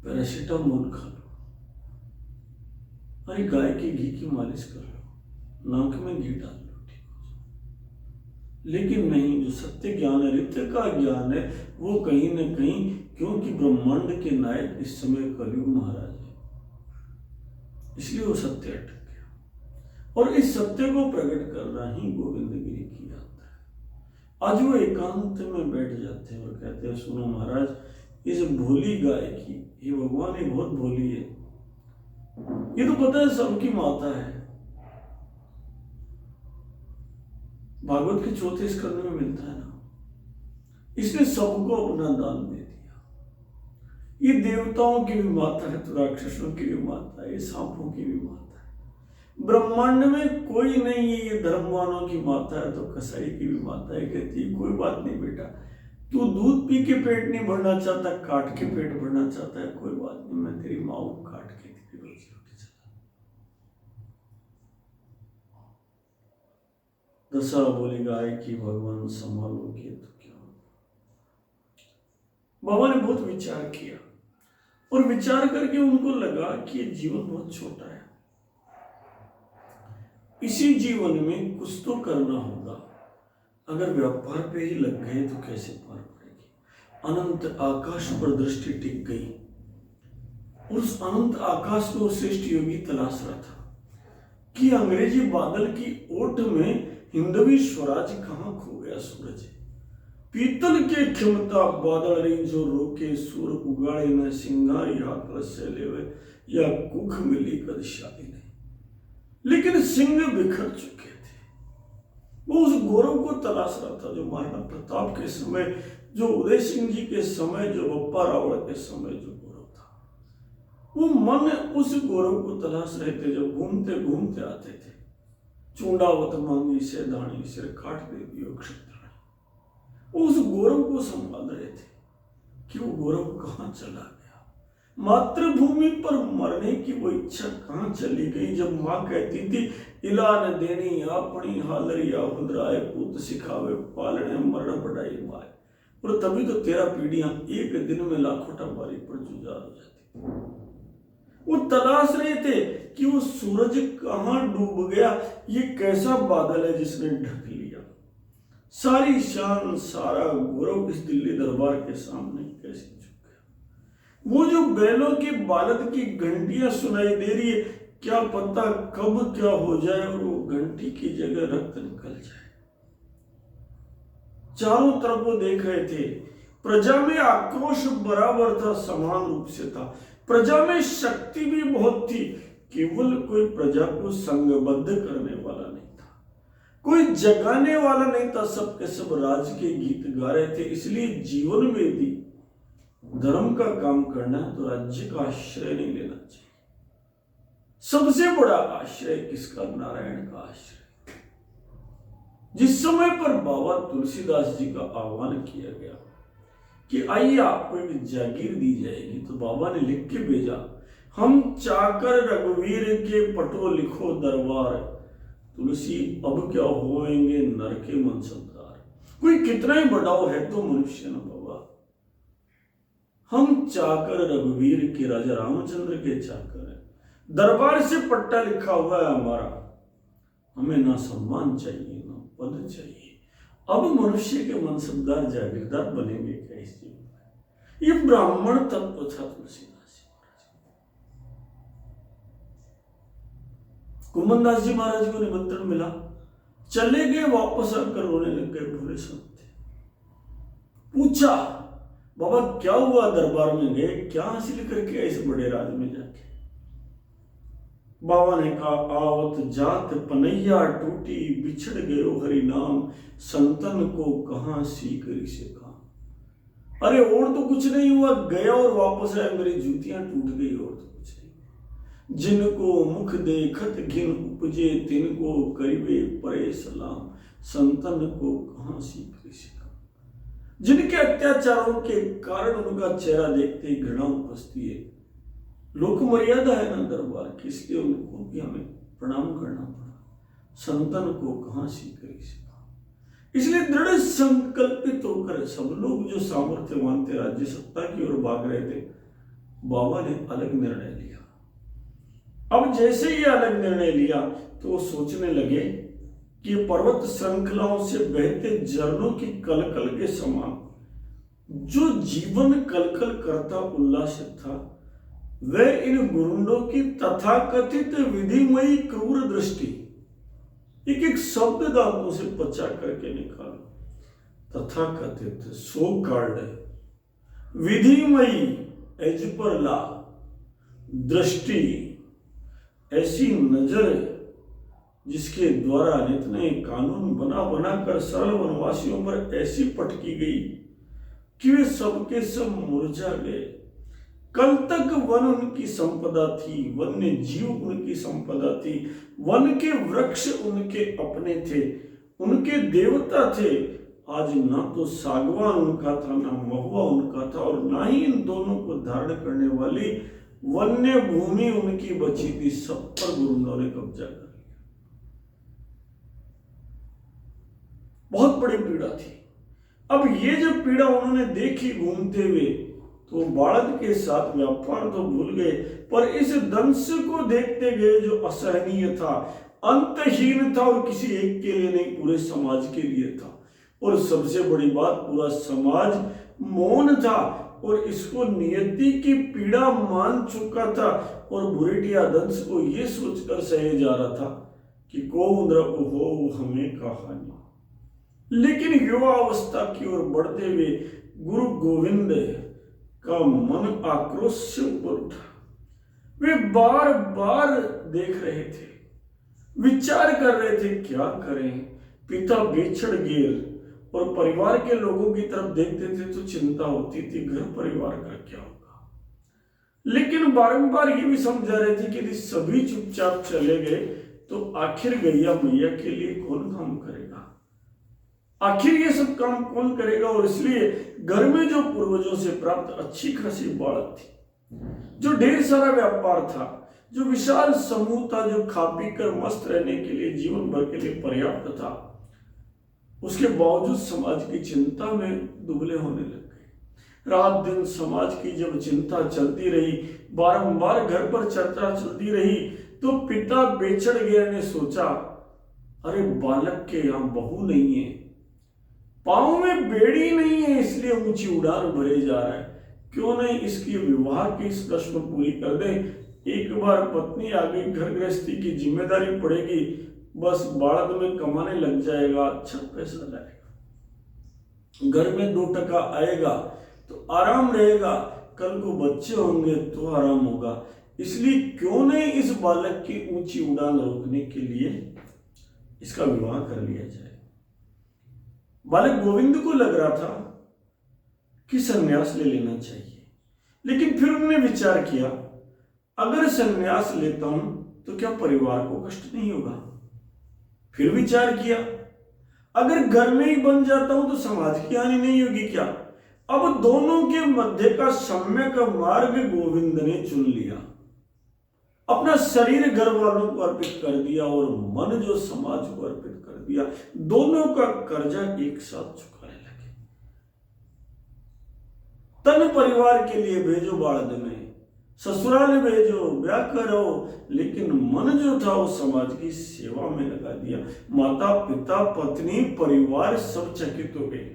Speaker 2: पैरासीटामोल खा लो, अरे गाय के घी की मालिश कर लो, नाक में घी डाल लो, ठीक हो जाए। लेकिन नहीं, जो सत्य ज्ञान है, नित्य का ज्ञान है, वो कहीं ना कहीं, क्योंकि ब्रह्मांड के नायक इस समय कलयुग महाराज है, इसलिए वो सत्य अटक गया। और इस सत्य को प्रकट करना ही गोविंद गिरी की यात्रा है। आज वो एकांत में बैठ जाते हैं और कहते हैं, सुनो महाराज, इस भोली गाय की, ये भगवान ये बहुत भोली है, ये तो पता है सबकी माता है। भागवत के चौथे स्कंद में मिलता है ना, इसने सबको अपना दान दे दिया। ये देवताओं की भी माता है, तो राक्षसों की भी माता है, ये सांपों की भी माता है। ब्रह्मांड में कोई नहीं है, ये धर्मवानों की माता है, तो कसाई की भी माता है। कहती है, कोई बात नहीं बेटा, तू दूध पी के पेट नहीं भरना चाहता, काट के पेट भरना चाहता है, कोई बात नहीं, मैं तेरी माँ को काट के तेरी रोजी रोटी चला। दशा बोली गाय की भगवान संभालोगे तो क्या। बाबा ने बहुत विचार किया और विचार करके उनको लगा कि ये जीवन बहुत छोटा है, इसी जीवन में कुछ तो करना होगा। अगर व्यापार पे ही लग गए तो कैसे पार पड़ेगी। अनंत आकाश पर दृष्टि टिक गई और उस अनंत आकाश को श्रेष्ठ योगी तलाश रहा था कि अंग्रेजी बादल की ओट में हिंदवी स्वराज कहां खो गया सूरज। पीतल के क्षमता बादल रे जो रोके, सूर उगाड़े न सिंगारी हाथ से लेवे, या कुख मिली कद शादी नहीं। लेकिन सिंह बिखर चुके थे। वो उस गौरव को तलाश रहा था जो महाराणा प्रताप के समय, जो उदय सिंह जी के समय, जो बप्पा रावल के समय जो गौरव था। वो मन उस गौरव को तलाश रहे थे जो घूमते घूमते आते थे। चूंडावत मांगी से दाणी, सिर काट दे दियो क्षत्राणी। वो उस गौरव को संभाल रहे थे कि वो गौरव कहाँ चला गया। मातृभूमि पर मरने की वो इच्छा कहाँ चली गई। जब माँ कहती थी, इला न देनी अपनी हालरिया हुदराए, पूत सिखावे पालने मरण बढ़ाई माए। और तभी तो 13 पीढ़ियां एक दिन में लाखोटा बारी पर जुझार हो जाती। वो तलाश रहे थे कि वो सूरज कहाँ डूब गया, ये कैसा बादल है जिसने ढक लिया। सारी शान सारा गौरव इस दिल्ली दरबार के सामने कैसे झुक गया। वो जो बैलों की बालद की घंटियां सुनाई दे रही है, क्या पता कब क्या हो जाए और वो घंटी की जगह रक्त निकल जाए। चारों तरफ वो देख रहे थे, प्रजा में आक्रोश बराबर था, समान रूप से था। प्रजा में शक्ति भी बहुत थी, केवल कोई प्रजा को संगबद्ध करने वाला नहीं था, कोई जगाने वाला नहीं था। सबके सब राज के गीत गा रहे थे। इसलिए जीवन में भी धर्म का काम करना है तो राज्य का आश्रय नहीं लेना चाहिए। सबसे बड़ा आश्रय किसका? नारायण का आश्रय। जिस समय पर बाबा तुलसीदास जी का आह्वान किया गया कि आइए आपको एक जागीर दी जाएगी, तो बाबा ने लिख के भेजा, हम चाकर रघुवीर के पटो लिखो दरबार, तुलसी अब क्या होएंगे नर के मनसबदार। कोई कितना ही बढ़ाओ है तो मनुष्य न बाबा। हम चाकर रघुवीर के, राजा रामचंद्र के चाकर हैं। दरबार से पट्टा लिखा हुआ है हमारा। हमें ना सम्मान चाहिए ना पद चाहिए। अब मनुष्य के मनसबदार जागीरदार बनेंगे क्या इस जीवन में? ये ब्राह्मण तत्व था तुलसीदास जी महाराज। कुमनदास जी महाराज को निमंत्रण मिला, चले गए, वापस आकर रोने लग गए। भोले संत थे। पूछा, बाबा क्या हुआ? दरबार में गए, क्या हासिल करके आए इस बड़े राज में जाके? बाबा ने कहा, आवत जात पनैया टूटी, बिछड़ गयो हरि नाम, संतन को कहां सीकरी से काम। अरे और तो कुछ नहीं हुआ, गया और वापस आया, मेरी जूतियां टूट गई, और तो कुछ नहीं। जिनको मुख देखत घिन उपजे, तिनको करिबे परे सलाम, संतन को कहां सीकरी से काम। जिनके अत्याचारों के कारण उनका चेहरा देखते ही घृणा उपजती है। लोक मर्यादा है ना दरबार की, इसलिए उनको भी हमें प्रणाम करना पड़ा। संतन को कहां सी करी सिखा। इसलिए दृढ़ संकल्पित होकर सब लोग जो सामर्थ्यवान थे राज्य सत्ता की ओर भाग रहे थे, बाबा ने अलग निर्णय लिया। अब जैसे ही अलग निर्णय लिया तो वो सोचने लगे कि पर्वत श्रृंखलाओं से बहते झरनों की कलकल के समान जो जीवन कलकल करता उल्लासित था, वह इन गुरुंडों की तथाकथित विधिमयी क्रूर दृष्टि, एक एक शब्द दांतों से पचा करके निकालो, तथाकथित सो कॉल्ड विधिमयी एज पर ला दृष्टि, ऐसी नजर जिसके द्वारा नित नए कानून बना बनाकर सरल वनवासियों पर ऐसी पटकी गई कि वे सबके सब मुरझा गए। कल तक वन उनकी संपदा थी, वन्य जीव उनकी संपदा थी, वन के वृक्ष उनके अपने थे, उनके देवता थे। आज ना तो सागवान उनका था, ना महुआ उनका था, और ना ही इन दोनों को धारण करने वाली वन्य भूमि उनकी बची थी। सब पर गुरुओं ने कब्जा कर लिया। बहुत बड़ी पीड़ा थी। अब ये जब पीड़ा उन्होंने देखी घूमते हुए, तो बालक के साथ व्यापार तो भूल गए, पर इस दंश को देखते गए जो असहनीय था, अंतहीन था, और किसी एक के लिए नहीं, पूरे समाज के लिए था। और सबसे बड़ी बात, पूरा समाज मौन था और इसको नियति की पीड़ा मान चुका था, और बुरेटिया दंश को यह सोचकर सहे जा रहा था कि को हो हमें कहानी। लेकिन युवा अवस्था की ओर बढ़ते हुए गुरु गोविंद का मन आक्रोश से ऊपर उठा। वे बार बार देख रहे थे, विचार कर रहे थे क्या करें। पिता बेछड़ गिर और परिवार के लोगों की तरफ देखते थे तो चिंता होती थी, घर परिवार का क्या होगा। लेकिन बारंबार ये भी समझा रहे थे कि यदि सभी चुपचाप चले गए तो आखिर गैया मैया के लिए कौन काम करेगा, आखिर ये सब काम कौन करेगा। और इसलिए घर में जो पूर्वजों से प्राप्त अच्छी खासी बाढ़ थी, जो ढेर सारा व्यापार था, जो विशाल समूह था, जो खा पी कर मस्त रहने के लिए जीवन भर के लिए पर्याप्त था, उसके बावजूद समाज की चिंता में दुबले होने लग गए। रात दिन समाज की जब चिंता चलती रही, बारंबार घर पर चर्चा चलती रही, तो पिता बेचड़गियर ने सोचा, अरे बालक के यहाँ बहू नहीं है, पांव में बेड़ी नहीं है, इसलिए ऊंची उड़ान भरे जा रहा है, क्यों नहीं इसकी विवाह की इस रस्म पूरी कर दें। एक बार पत्नी आ गई, घर गृहस्थी की जिम्मेदारी पड़ेगी, बस बाढ़ में कमाने लग जाएगा, अच्छा पैसा लाएगा, घर में 2 टका आएगा तो आराम रहेगा, कल को बच्चे होंगे तो आराम होगा। इसलिए क्यों नहीं इस बालक की ऊंची उड़ान रोकने के लिए इसका विवाह कर लिया जाए। बालक गोविंद को लग रहा था कि संन्यास ले लेना चाहिए, लेकिन फिर उन्होंने विचार किया, अगर संन्यास लेता हूं तो क्या परिवार को कष्ट नहीं होगा। फिर विचार किया, अगर घर में ही बन जाता हूं तो समाज की हानि नहीं होगी क्या। अब दोनों के मध्य का सम्यक मार्ग गोविंद ने चुन लिया। अपना शरीर घर वालों को अर्पित कर दिया और मन जो समाज को अर्पित कर दिया। दोनों का कर्जा एक साथ चुकाने लगे। तन परिवार के लिए भेजो बाढ़ में, ससुराल भेजो, ब्याह करो, लेकिन मन जो था वो समाज की सेवा में लगा दिया। माता पिता पत्नी परिवार सब चकित हो गए।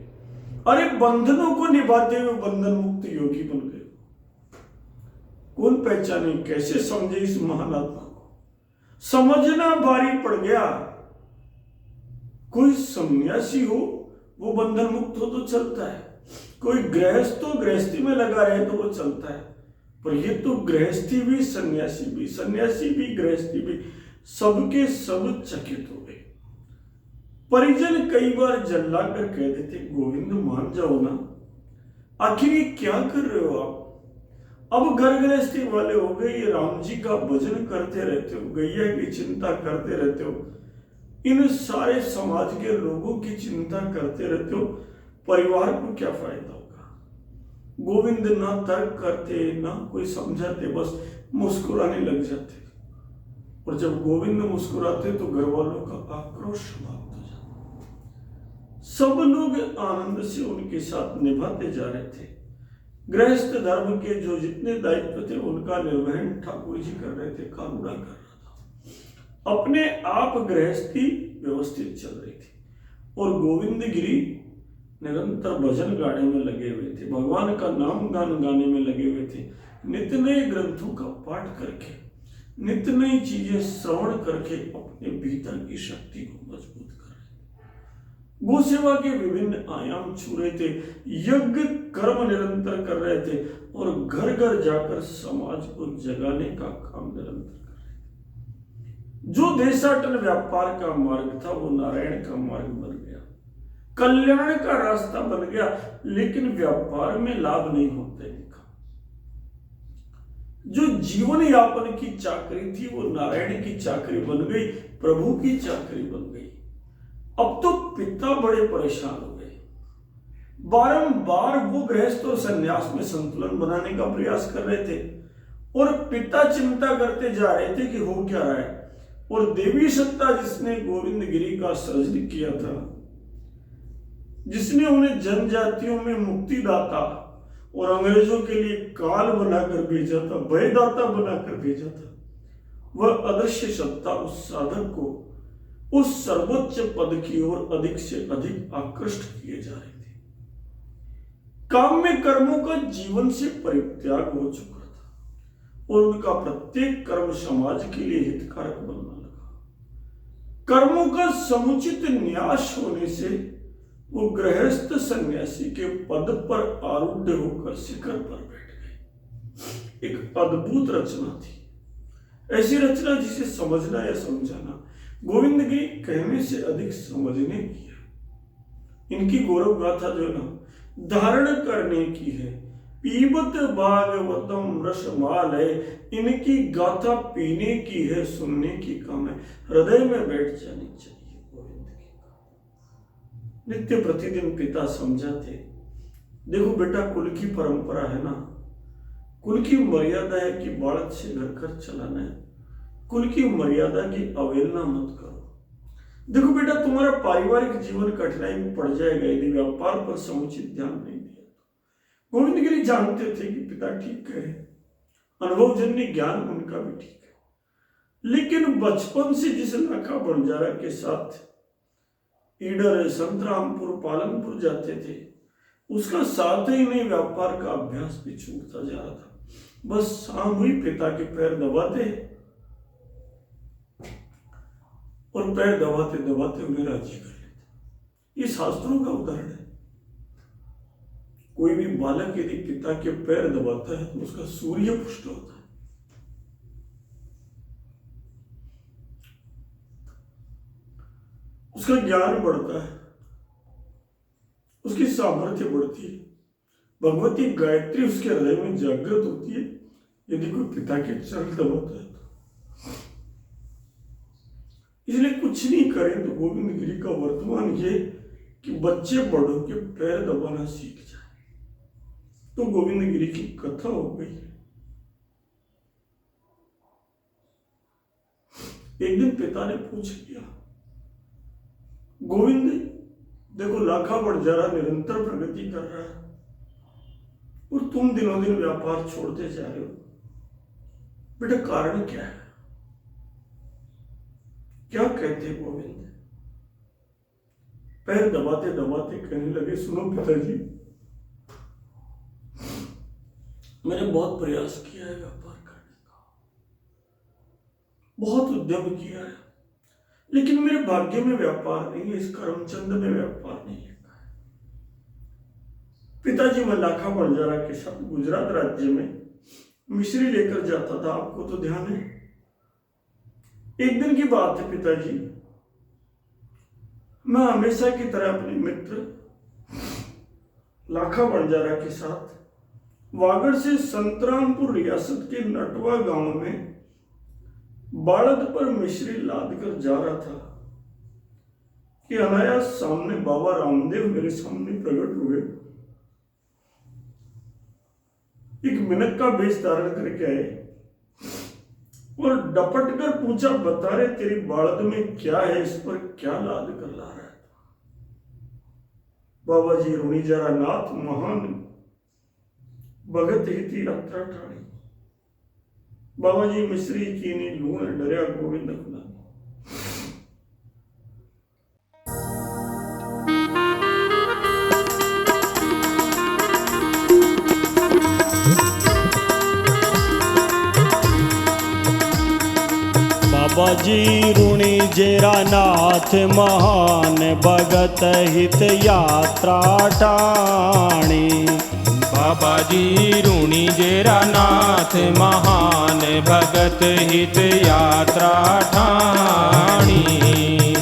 Speaker 2: अरे बंधनों को निभाते हुए बंधन मुक्त योगी बन गए। कौन पहचाने, कैसे समझे इस महान आत्मा को, समझना भारी पड़ गया। कोई सन्यासी हो वो बंधन मुक्त हो तो चलता है, कोई गृहस्थ हो गृहस्थी में लगा रहे तो वो चलता है, पर ये तो गृहस्थी भी सन्यासी भी, सन्यासी भी गृहस्थी भी, सबके सब चकित हो गए। परिजन कई बार जल्ला कर कह देते, गोविंद मान जाओ ना, आखिर ये क्या कर रहे हो आप। अब घर गृहस्थी वाले हो गए, ये राम जी का भजन करते रहते हो, गैया की चिंता करते रहते हो, इन सारे समाज के लोगों की चिंता करते रहते हो, परिवार को क्या फायदा होगा। गोविंद ना तर्क करते ना कोई समझाते, बस मुस्कुराने लग जाते। और जब गोविंद मुस्कुराते तो घर वालों का आक्रोश समाप्त हो जाता। सब लोग आनंद से उनके साथ निभाते जा रहे थे। गृहस्थ धर्म के जो जितने दायित्व थे उनका निर्वहन ठाकुर जी कर रहे थे, कानूना कर रहा था। अपने आप गृहस्थी व्यवस्थित चल रही थी और गोविंद गिरी निरंतर भजन गाने में लगे हुए थे, भगवान का नाम गान गाने में लगे हुए थे, नित्य नए ग्रंथों का पाठ करके, नित्य नई चीजें श्रवण करके अपने भीतर की शक्ति को मजबूत कर रहे। गो सेवा के विभिन्न आयाम छू रहे थे, यज्ञ कर्म निरंतर कर रहे थे और घर घर जाकर समाज को जगाने का काम निरंतर कर रहे थे। जो देशाटन व्यापार का मार्ग था वो नारायण का मार्ग बन गया, कल्याण का रास्ता बन गया, लेकिन व्यापार में लाभ नहीं होते दिखा। जो जीवन यापन की चाकरी थी वो नारायण की चाकरी बन गई, प्रभु की चाकरी बन गई। अब तो पिता बड़े परेशान हो गए। बारंबार वो गृहस्थ और संन्यास में संतुलन बनाने का प्रयास कर रहे थे और पिता चिंता करते जा रहे थे कि हो क्या रहा है। और देवी सत्ता जिसने गोविंद गिरी का सृजन किया था, जिसने उन्हें जनजातियों में मुक्तिदाता और अंग्रेजों के लिए काल बनाकर भेजा था, भयदाता बनाकर भेजा था, वह अदृश्य सत्ता उस साधक को उस सर्वोच्च पद की ओर अधिक से अधिक आकृष्ट किए जा रहे थे। काम में कर्मों का जीवन से परित्याग हो चुका था और उनका प्रत्येक कर्म समाज के लिए हितकारक बनना लगा। कर्मों का समुचित न्यास होने से वो गृहस्थ सन्यासी के पद पर आरूढ़ होकर शिखर पर बैठ गए। एक अद्भुत रचना थी, ऐसी रचना जिसे समझना या समझाना गोविंद गिरी कहने से अधिक समझने की है। इनकी गौरव गाथा जो ना धारण करने की है, पीबत भागवतम रसमाल है, इनकी गाथा पीने की है, सुनने की काम है, हृदय में बैठ जानी चाहिए। गोविंद की नित्य प्रतिदिन पिता समझाते, देखो बेटा कुल की परंपरा है ना, कुल की मर्यादा है कि बालक से घर खर्च चलाना है, कुल की मर्यादा की अवहेलना मत करो। देखो बेटा तुम्हारा पारिवारिक जीवन कठिनाई में पड़ जाएगा यदि व्यापार पर समुचित ध्यान नहीं दिया तो। गोविंद गिरी जानते थे कि पिता ठीक कहे, अनुभवजन्य ज्ञान उनका भी ठीक है, लेकिन बचपन से जिस लाखा बंजारा के साथ ईडर, संतरामपुर, पालनपुर जाते थे, उसका साथ ही नहीं व्यापार का अभ्यास भी छूटता जा रहा था। बस शाम हुई पिता के पैर दबाते और पैर दबाते दबाते उन्हें राजी कर लेते। ये शास्त्रों का उदाहरण है। कोई भी बालक यदि पिता के पैर दबाता है तो उसका सूर्य पुष्ट होता है। उसका ज्ञान बढ़ता है, उसकी सामर्थ्य बढ़ती है, भगवती गायत्री उसके हृदय में जागृत होती है यदि कोई पिता के चरण दबाता है तो। इसलिए कुछ नहीं करें तो गोविंद गिरी का वर्तमान ये कि बच्चे बड़ों के पैर दबाना सीख जाए। तो गोविंद गिरी की कथा हो गई। एक दिन पिता ने पूछ लिया, गोविंद देखो लाखा बंजारा निरंतर प्रगति कर रहा है और तुम दिनों दिन व्यापार छोड़ते जा रहे हो, बेटा कारण क्या है? क्या कहते गोविंद? पैर दबाते दबाते कहने लगे, सुनो पिताजी, मैंने बहुत प्रयास किया है व्यापार करने का, बहुत उद्यम किया है, लेकिन मेरे भाग्य में व्यापार नहीं है, इस करमचंद में व्यापार नहीं लिखा है। पिताजी मैं लाखा बंजारा के साथ गुजरात राज्य में मिश्री लेकर जाता था, आपको तो ध्यान है। एक दिन की बात है पिताजी, मैं हमेशा की तरह अपने मित्र लाखा बंजारा के साथ वागड़ से संतरामपुर रियासत के नटवा गांव में बाड़द पर मिश्री लाद कर जा रहा था कि अनायास सामने बाबा रामदेव मेरे सामने प्रकट हुए। एक मिनट का वेश धारण करके आए और डपट कर पूछा, बता रे तेरी बाड़द में क्या है, इस पर क्या लाद कर ला रहा है? बाबा जी रोनी जरा नाथ महान भगत हिती यात्रा ठाणी। बाबा जी मिश्री कीनी लूण डरिया गोविंद खुदा।
Speaker 3: बाबा जी ऋणी जेरा नाथ महान भगत हित यात्रा ठाणी।
Speaker 4: बाबा जी ऋणी जेरा नाथ महान भगत हित यात्रा ठाणी।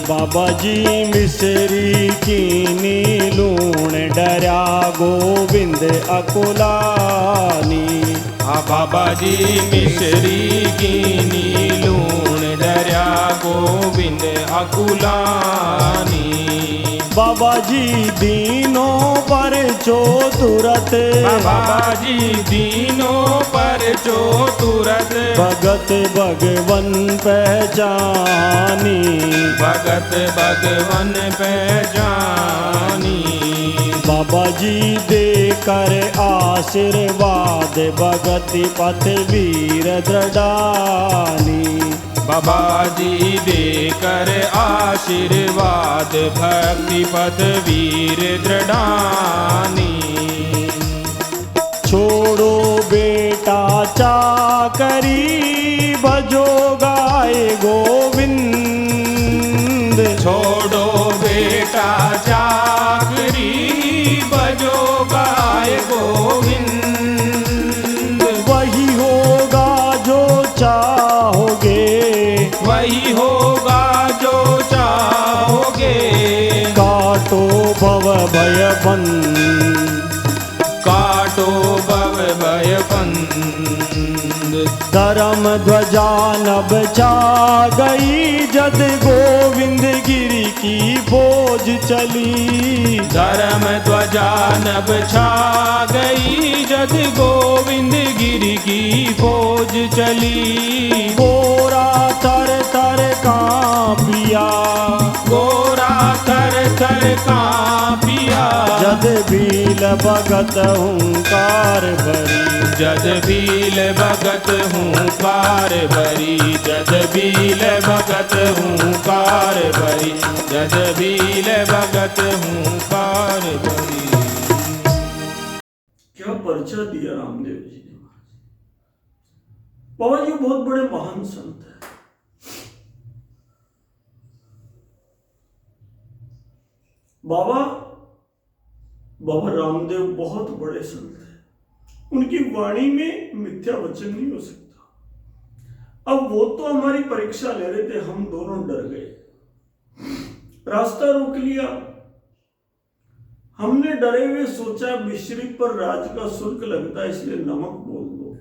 Speaker 3: बाबा जी मिसरी कीनी लूण डरिया गोविंद अकुलानी।
Speaker 4: बाबा जी मिश्री कीनी लूण डरिया गोविंद अकुलानी।
Speaker 3: बाबा जी दीनों पर चो तुरत।
Speaker 4: बाबा जी दीनों पर चो तुरत।
Speaker 3: भगत भगवन पहचानी।
Speaker 4: भगत भगवन पहचानी।
Speaker 3: बाबा जी दे कर आशीर्वाद भगति पथ वीर दृढ़ानी।
Speaker 4: बाबा जी दे कर आशीर्वाद भक्ति पथ वीर दृढ़ानी।
Speaker 3: छोड़ो बेटा चाकरी भजो गाय गोविंद।
Speaker 4: छोड़ो बेटा चाकरी भजो गाय गोविंद।
Speaker 3: वही होगा जो चाहोगे।
Speaker 4: वही होगा जो चाहोगे।
Speaker 3: काटो भव भय बंध।
Speaker 4: काटो भव भय बंध।
Speaker 3: धर्म ध्वजा नभ छा गई जद गोविंद गिरी की फौज चली।
Speaker 4: धर्म ध्वजा नभ छा गई जद गोविंद गिरी की फौज चली।
Speaker 3: गोरा थर थर कांपिया।
Speaker 4: गोरा थर थर कांपिया।
Speaker 3: जद भील भगत हुंकार भरी।
Speaker 4: जद भील भगत हुंकार भरी। जद भील भगत हुंकार भरी। जद भील भगत हुंकार भरी।
Speaker 2: क्या परिचय दिया रामदेव जी ने। बाबा जी बहुत बड़े महान संत है। बाबा रामदेव बहुत बड़े संत है। उनकी वाणी में मिथ्या वचन नहीं हो सकता। अब वो तो हमारी परीक्षा ले रहे थे, हम दोनों डर गए, रास्ता रोक लिया। हमने डरे हुए सोचा मिश्री पर राज का शुल्क लगता है, इसलिए नमक बोल दो।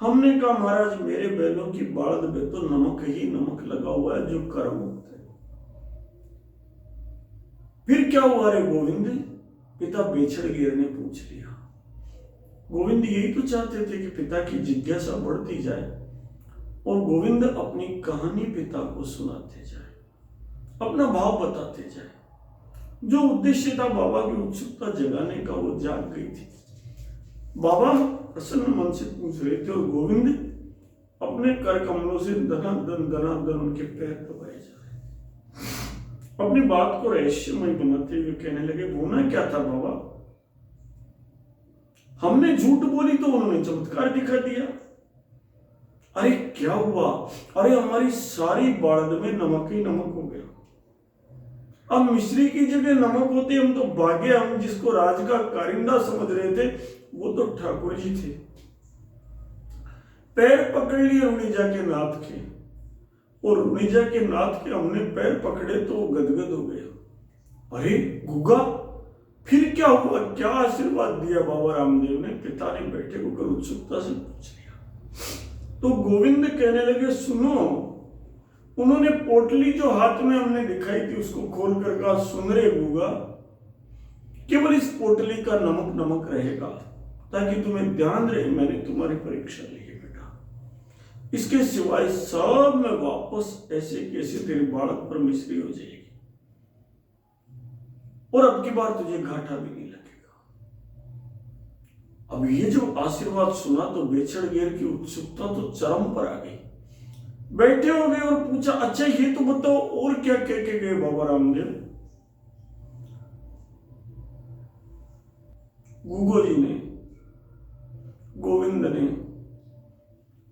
Speaker 2: हमने कहा महाराज मेरे बैलों की बाड़द में तो नमक ही नमक लगा हुआ है जो कर्म होते हैं। फिर क्या हुआ रे गोविंद? पिता बेछड़ गिर ने पूछ लिया। गोविंद यही तो चाहते थे कि पिता की जिज्ञासा बढ़ती जाए और गोविंद अपनी कहानी पिता को सुनाते जाए, अपना भाव बताते जाए। जो उद्देश्य था बाबा की उत्सुकता जगाने का वो जाग गई थी। बाबा प्रसन्न मन से पूछ रहे थे और गोविंद अपने कर कमलों से दनादन उनके पैर दबाए जा रहे। अपनी बात को रहस्यमय बनाते हुए कहने लगे, होना क्या था बाबा? हमने झूठ बोली तो उन्होंने चमत्कार दिखा दिया। अरे क्या हुआ? अरे हमारी सारी बाड़द में नमक ही नमक हो गया। अब मिश्री की जगह नमक होते हम तो भाग्य। हम जिसको राज का कारिंदा समझ रहे थे वो तो ठाकुर जी थे। पैर पकड़ लिए रुणिजा के नाथ के, और रुणिजा के नाथ के हमने पैर पकड़े तो वो गदगद हो गया। अरे गुगा फिर क्या हुआ? क्या आशीर्वाद दिया बाबा रामदेव ने? पिता ने बैठे होकर उत्सुकता से पूछ लिया। तो गोविंद कहने लगे, सुनो। उन्होंने पोटली जो हाथ में हमने दिखाई थी उसको खोल कर कहा, सुन रे गुगा, केवल इस पोटली का नमक नमक रहेगा ताकि तुम्हें ध्यान रहे मैंने तुम्हारी परीक्षा ली है बेटा। इसके सिवाय सब में वापस ऐसे कैसे तेरे बालक पर मिश्री हो जाएगी और अब की बार तुझे घाटा भी नहीं लगेगा। अब ये जो आशीर्वाद सुना तो बेचड़गेर की उत्सुकता तो चरम पर आ गई। बैठे हो गए और पूछा, अच्छा ये तो बताओ और क्या कह के गए बाबा रामदेव? गुगो जी ने, गोविंद ने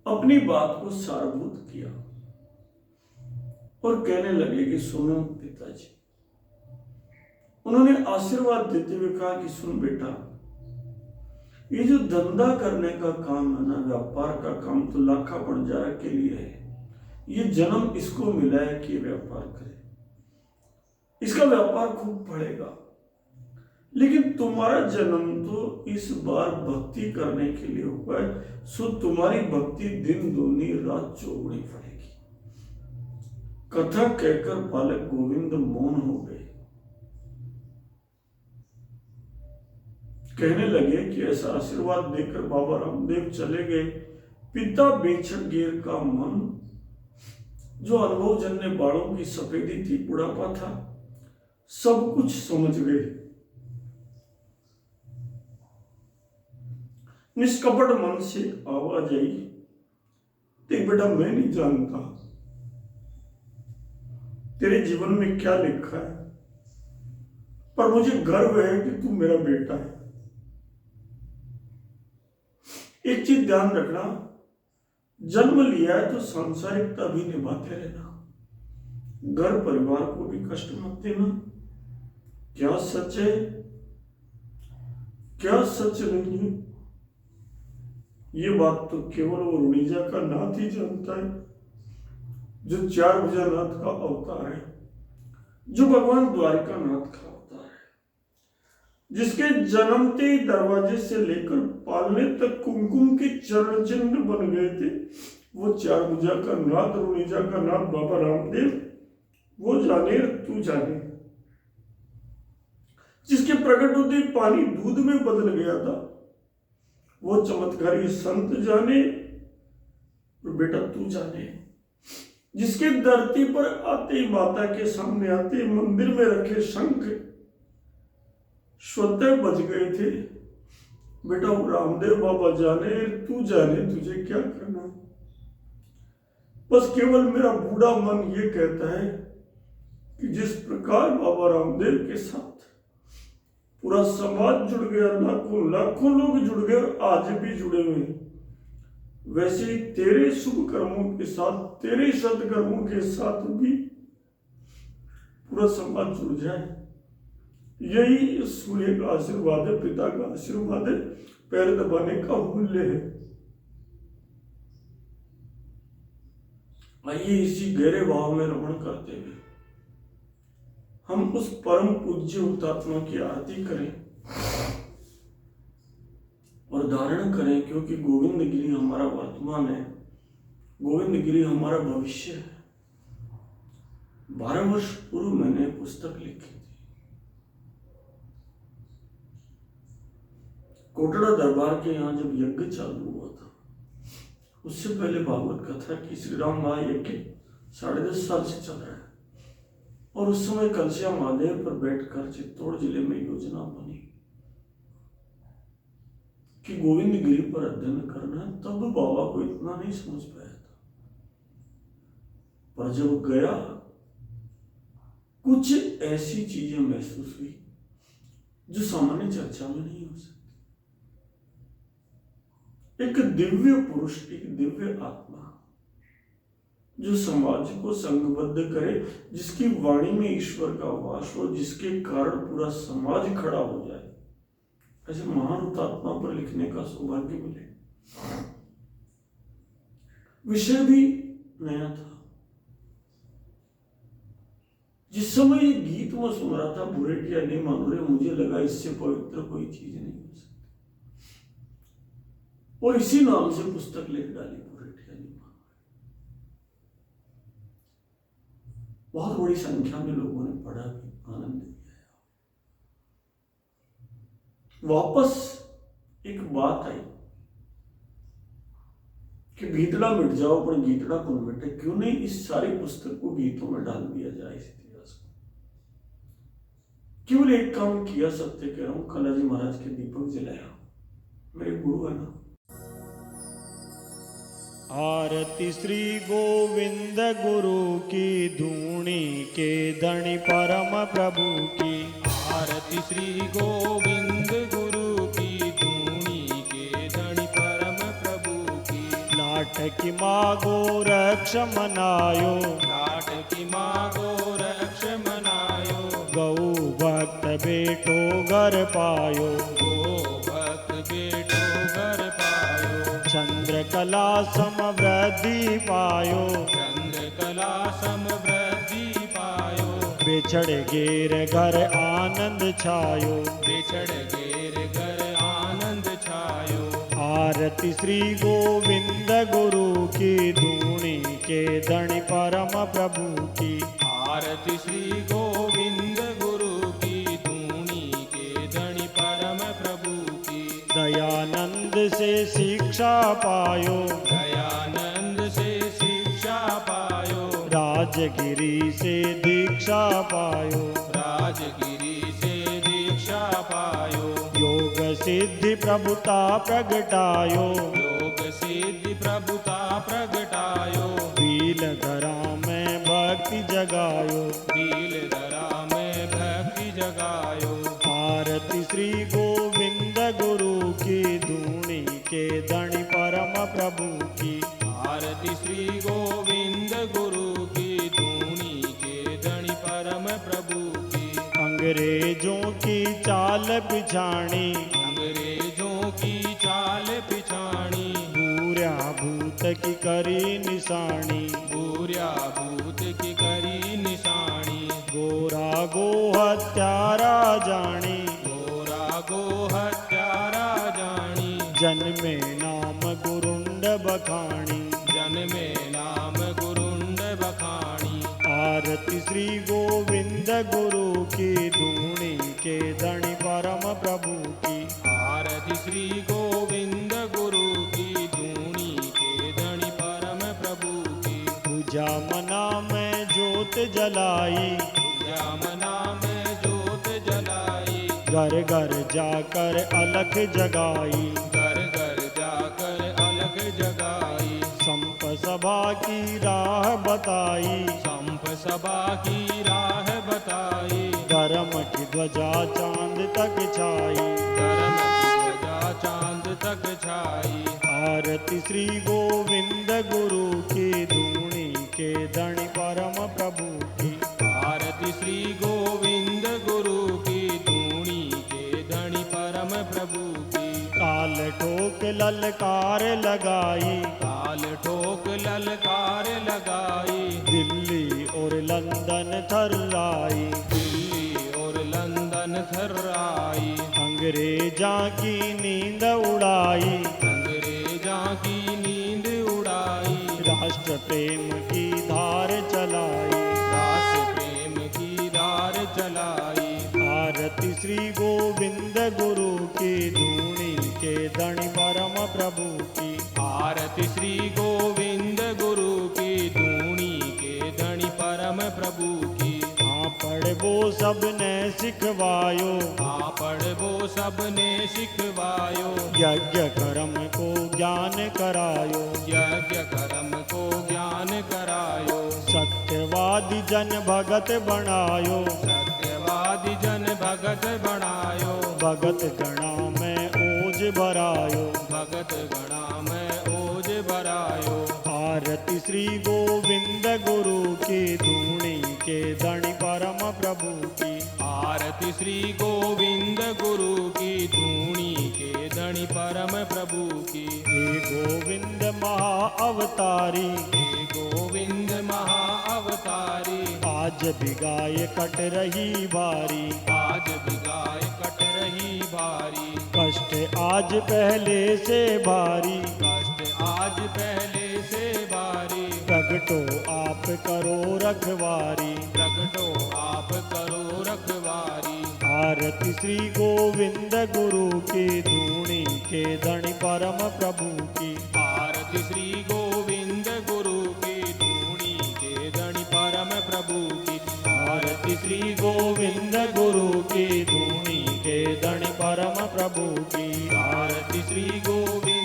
Speaker 2: अपनी बात को सारभूत किया और कहने लगे कि सुनो पिताजी। उन्होंने आशीर्वाद देते हुए कहा कि सुन बेटा, ये जो धंधा करने का काम है ना, व्यापार का काम, तो लाखा बंजारा के लिए है। ये जन्म इसको मिला है कि व्यापार करे, इसका व्यापार खूब बढ़ेगा। लेकिन तुम्हारा जन्म तो इस बार भक्ति करने के लिए हुआ है, सो तुम्हारी भक्ति दिन दूनी रात चौगुनी पड़ेगी। कथा कहकर बालक गोविंद मौन हो गए। कहने लगे कि ऐसा आशीर्वाद देकर बाबा रामदेव चले गए। पिता बेचड़गेर का मन, जो अनुभवजन्य बालों की सफेदी थी, बुढ़ापा था, सब कुछ समझ गए। निष्कपट मन से आवाज आई, देख बेटा, मैं नहीं जानता तेरे जीवन में क्या लिखा है, पर मुझे गर्व है कि तू मेरा बेटा है। एक चीज ध्यान रखना, जन्म लिया है तो सांसारिकता भी निभाते रहना, घर परिवार को भी कष्ट मत देना। क्या सच है, क्या सच नहीं है, ये बात तो केवल वो रुणिजा का नाथ ही जानता है, जो चार भुजानाथ का अवतार है, जो भगवान द्वारिका नाथ का अवतार है, जिसके जन्मते दरवाजे से लेकर पालने तक कुमकुम के चरण चिन्ह बन गए थे। वो चार भुजा का नाथ, रुणिजा का नाथ बाबा रामदेव, वो जाने तू जाने। जिसके प्रकट होते पानी दूध में बदल गया था, वो चमत्कारी संत जाने, और बेटा तू जाने। जिसके धरती पर आते माता के सामने आते मंदिर में रखे शंख स्वतः बज गए थे, बेटा वो रामदेव बाबा जाने, तू जाने तुझे क्या करना। बस केवल मेरा बूढ़ा मन ये कहता है कि जिस प्रकार बाबा रामदेव के साथ पूरा समाज जुड़ गया, लाखों लाखों लोग जुड़ गए और आज भी जुड़े हुए हैं, वैसे ही तेरे शुभ कर्मों के साथ, तेरे सत्कर्मों के साथ भी पूरा समाज जुड़ जाए। यही सूर्य का आशीर्वाद है, पिता का आशीर्वाद है, पैर दबाने का मूल्य है। आइए इसी गहरे भाव में रमण करते हुए हम उस परम पूज्य हुतात्मा की आरती करें और धारण करें, क्योंकि गोविंद गिरी हमारा वर्तमान है, गोविंद गिरी हमारा भविष्य है। 12 वर्ष पूर्व मैंने पुस्तक लिखी थी, कोटड़ा दरबार के यहाँ जब यज्ञ चालू हुआ था, उससे पहले भागवत कथा की श्री राम महायज्ञ 10.5 साल से चल रहा है। और उस समय कलसिया महादेव पर बैठकर चित्तौड़ जिले में योजना बनी कि गोविंद गिरी पर अध्ययन करना है। तब बाबा को इतना नहीं समझ पाया था, पर जब गया कुछ ऐसी चीजें महसूस हुई जो सामान्य चर्चा में नहीं हो सकती। एक दिव्य पुरुष, एक दिव्य आत्मा जो समाज को संघबद्ध करे, जिसकी वाणी में ईश्वर का वास हो, जिसके कारण पूरा समाज खड़ा हो जाए, ऐसे महान हुतात्मा पर लिखने का सौभाग्य मिले। विषय भी नया था। जिस समय ये गीत मैं सुन रहा था, बुरेटिया नहीं मानो रे, मुझे लगा इससे पवित्र कोई चीज नहीं हो सकती, और इसी नाम से पुस्तक लिख डाली, बुरेटिया नहीं मानो। बहुत बड़ी संख्या में लोगों ने पढ़ा भी, आनंद भी आया। वापस एक बात आई कि भीतड़ा मिट जाओ पर गीतड़ा कौन मिटे। क्यों नहीं इस सारी पुस्तक को गीतों में डाल दिया जाए, इस इतिहास को। केवल एक काम किया, सत्य कह रहा हूं, कलाजी महाराज के दीपक जलाया, मेरे गुरु है ना।
Speaker 3: आरती श्री गोविंद गुरु की धूणी के धनी परम प्रभु की।
Speaker 4: आरती श्री गोविंद गुरु की धूणी के धनी परम प्रभु की।
Speaker 3: लाट की मागो रक्ष मनायो,
Speaker 4: लाट की मागो रक्ष मनायो।
Speaker 3: गौ भक्त बेटो घर पायो,
Speaker 4: गो भक्त बेटो घर पायो।
Speaker 3: चंद्रकला समवृद्धि पायो,
Speaker 4: चंद्रकला समवृद्धि पायो।
Speaker 3: बिछड़ गेर घर आनंद छायो,
Speaker 4: बिछड़ गेर घर आनंद छायो।
Speaker 3: आरती श्री गोविंद गुरु की धूणी के धनी परम प्रभु की।
Speaker 4: आरती श्री गोविंद गुरु की धूणी के धनी परम प्रभु की।
Speaker 3: दयानंद से शिक्षा पायो,
Speaker 4: दयानंद से शिक्षा पायो।
Speaker 3: राजगिरी से दीक्षा पायो,
Speaker 4: राजगिरी से दीक्षा पायो।
Speaker 3: योग सिद्धि प्रभुता प्रगटायो,
Speaker 4: योग सिद्धि प्रभुता प्रगटायो।
Speaker 3: बील धरा में भक्ति जगायो,
Speaker 4: बील धरा में भक्ति जगायो।
Speaker 3: आरती श्री गोविंद गुरु की धूणी के धनी परम प्रभु की।
Speaker 4: आरती श्री गोविंद गुरु की धूणी के धनी परम प्रभु की।
Speaker 3: अंग्रेजों की चाल पिछाणी,
Speaker 4: अंग्रेजों की चाल पिछाणी।
Speaker 3: पूर्या भूत की करी निशानी,
Speaker 4: पूर्या भूत की करी निशानी।
Speaker 3: गोरा गो हत्यारा जानी,
Speaker 4: गोरा गो हत्यारा जानी।
Speaker 3: जन्मे नाम गुरुंड बखाणी,
Speaker 4: जन्मे नाम गुरुंड बखाणी।
Speaker 3: आरती श्री गोविंद गुरु की धूणी के धनी परम प्रभु की।
Speaker 4: आरती श्री गोविंद गुरु की धूणी के धनी परम प्रभु की।
Speaker 3: पूजा मना में जोत जलाई,
Speaker 4: जामना में जोत जलाई।
Speaker 3: घर घर जाकर अलख जगाई,
Speaker 4: घर घर जाकर अलग जगाई।
Speaker 3: संप सभा की राह बताई,
Speaker 4: संप सभा की राह बताई।
Speaker 3: धर्म की ध्वजा चांद तक छाई,
Speaker 4: धर्म की ध्वजा चांद तक छाई।
Speaker 3: आरती श्री गोविंद गुरु की धूणी के धनी परम प्रभु की।
Speaker 4: आरती श्री गोविंद गुरु की धूणी के धनी परम प्रभु की।
Speaker 3: काल ठोक ललकार लगाई,
Speaker 4: काल ठोक ललकार लगाई।
Speaker 3: दिल्ली और लंदन थर्राई,
Speaker 4: दिल्ली और लंदन थर्राई।
Speaker 3: अंग्रेजा की नींद उड़ाई,
Speaker 4: अंग्रेजा की नींद उड़ाई।
Speaker 3: राष्ट्र प्रेम की धार चलाई,
Speaker 4: राष्ट्र प्रेम की धार चलाई।
Speaker 3: आरती श्री गोविंद गुरु की धूणी के धनी परम प्रभु की।
Speaker 4: आरती श्री गोविंद गुरु की धूणी के धनी परम प्रभु की।
Speaker 3: पढ़बो सबने सिखवायो,
Speaker 4: पढ़बो सबने सिखवायो।
Speaker 3: यज्ञ कर्म को ज्ञान करायो,
Speaker 4: यज्ञ कर्म को ज्ञान करायो।
Speaker 3: सत्यवादी जन भगत बनायो,
Speaker 4: सत्यवादी जन भगत बनायो।
Speaker 3: भगत गणा में ओज भरायो,
Speaker 4: भगत गणा में ओज भरायो।
Speaker 3: आरती श्री गोविंद गुरु की धूणी के धनी परम प्रभु की।
Speaker 4: आरती श्री गोविंद गुरु की धूणी के धनी परम प्रभु की।
Speaker 3: हे गोविंद महा अवतारी,
Speaker 4: हे गोविंद महा अवतारी।
Speaker 3: आज भी गाय कट रही बारी,
Speaker 4: आज भी गाय कट रही भारी।
Speaker 3: कष्ट आज पहले से भारी,
Speaker 4: कष्ट आज पहले से भारी।
Speaker 3: प्रगटो आप करो रखवारी,
Speaker 4: प्रगटो आप करो रखवारी।
Speaker 3: आरती श्री गोविंद गुरु की धूणी के धनी परम प्रभु की।
Speaker 4: आरती आरती श्री गोविंद गुरु की धूनी के धनी परम प्रभु की
Speaker 3: आरती श्री गोविंद गुरु की धूनी के धनी परम प्रभु की
Speaker 4: आरती श्री गोविंद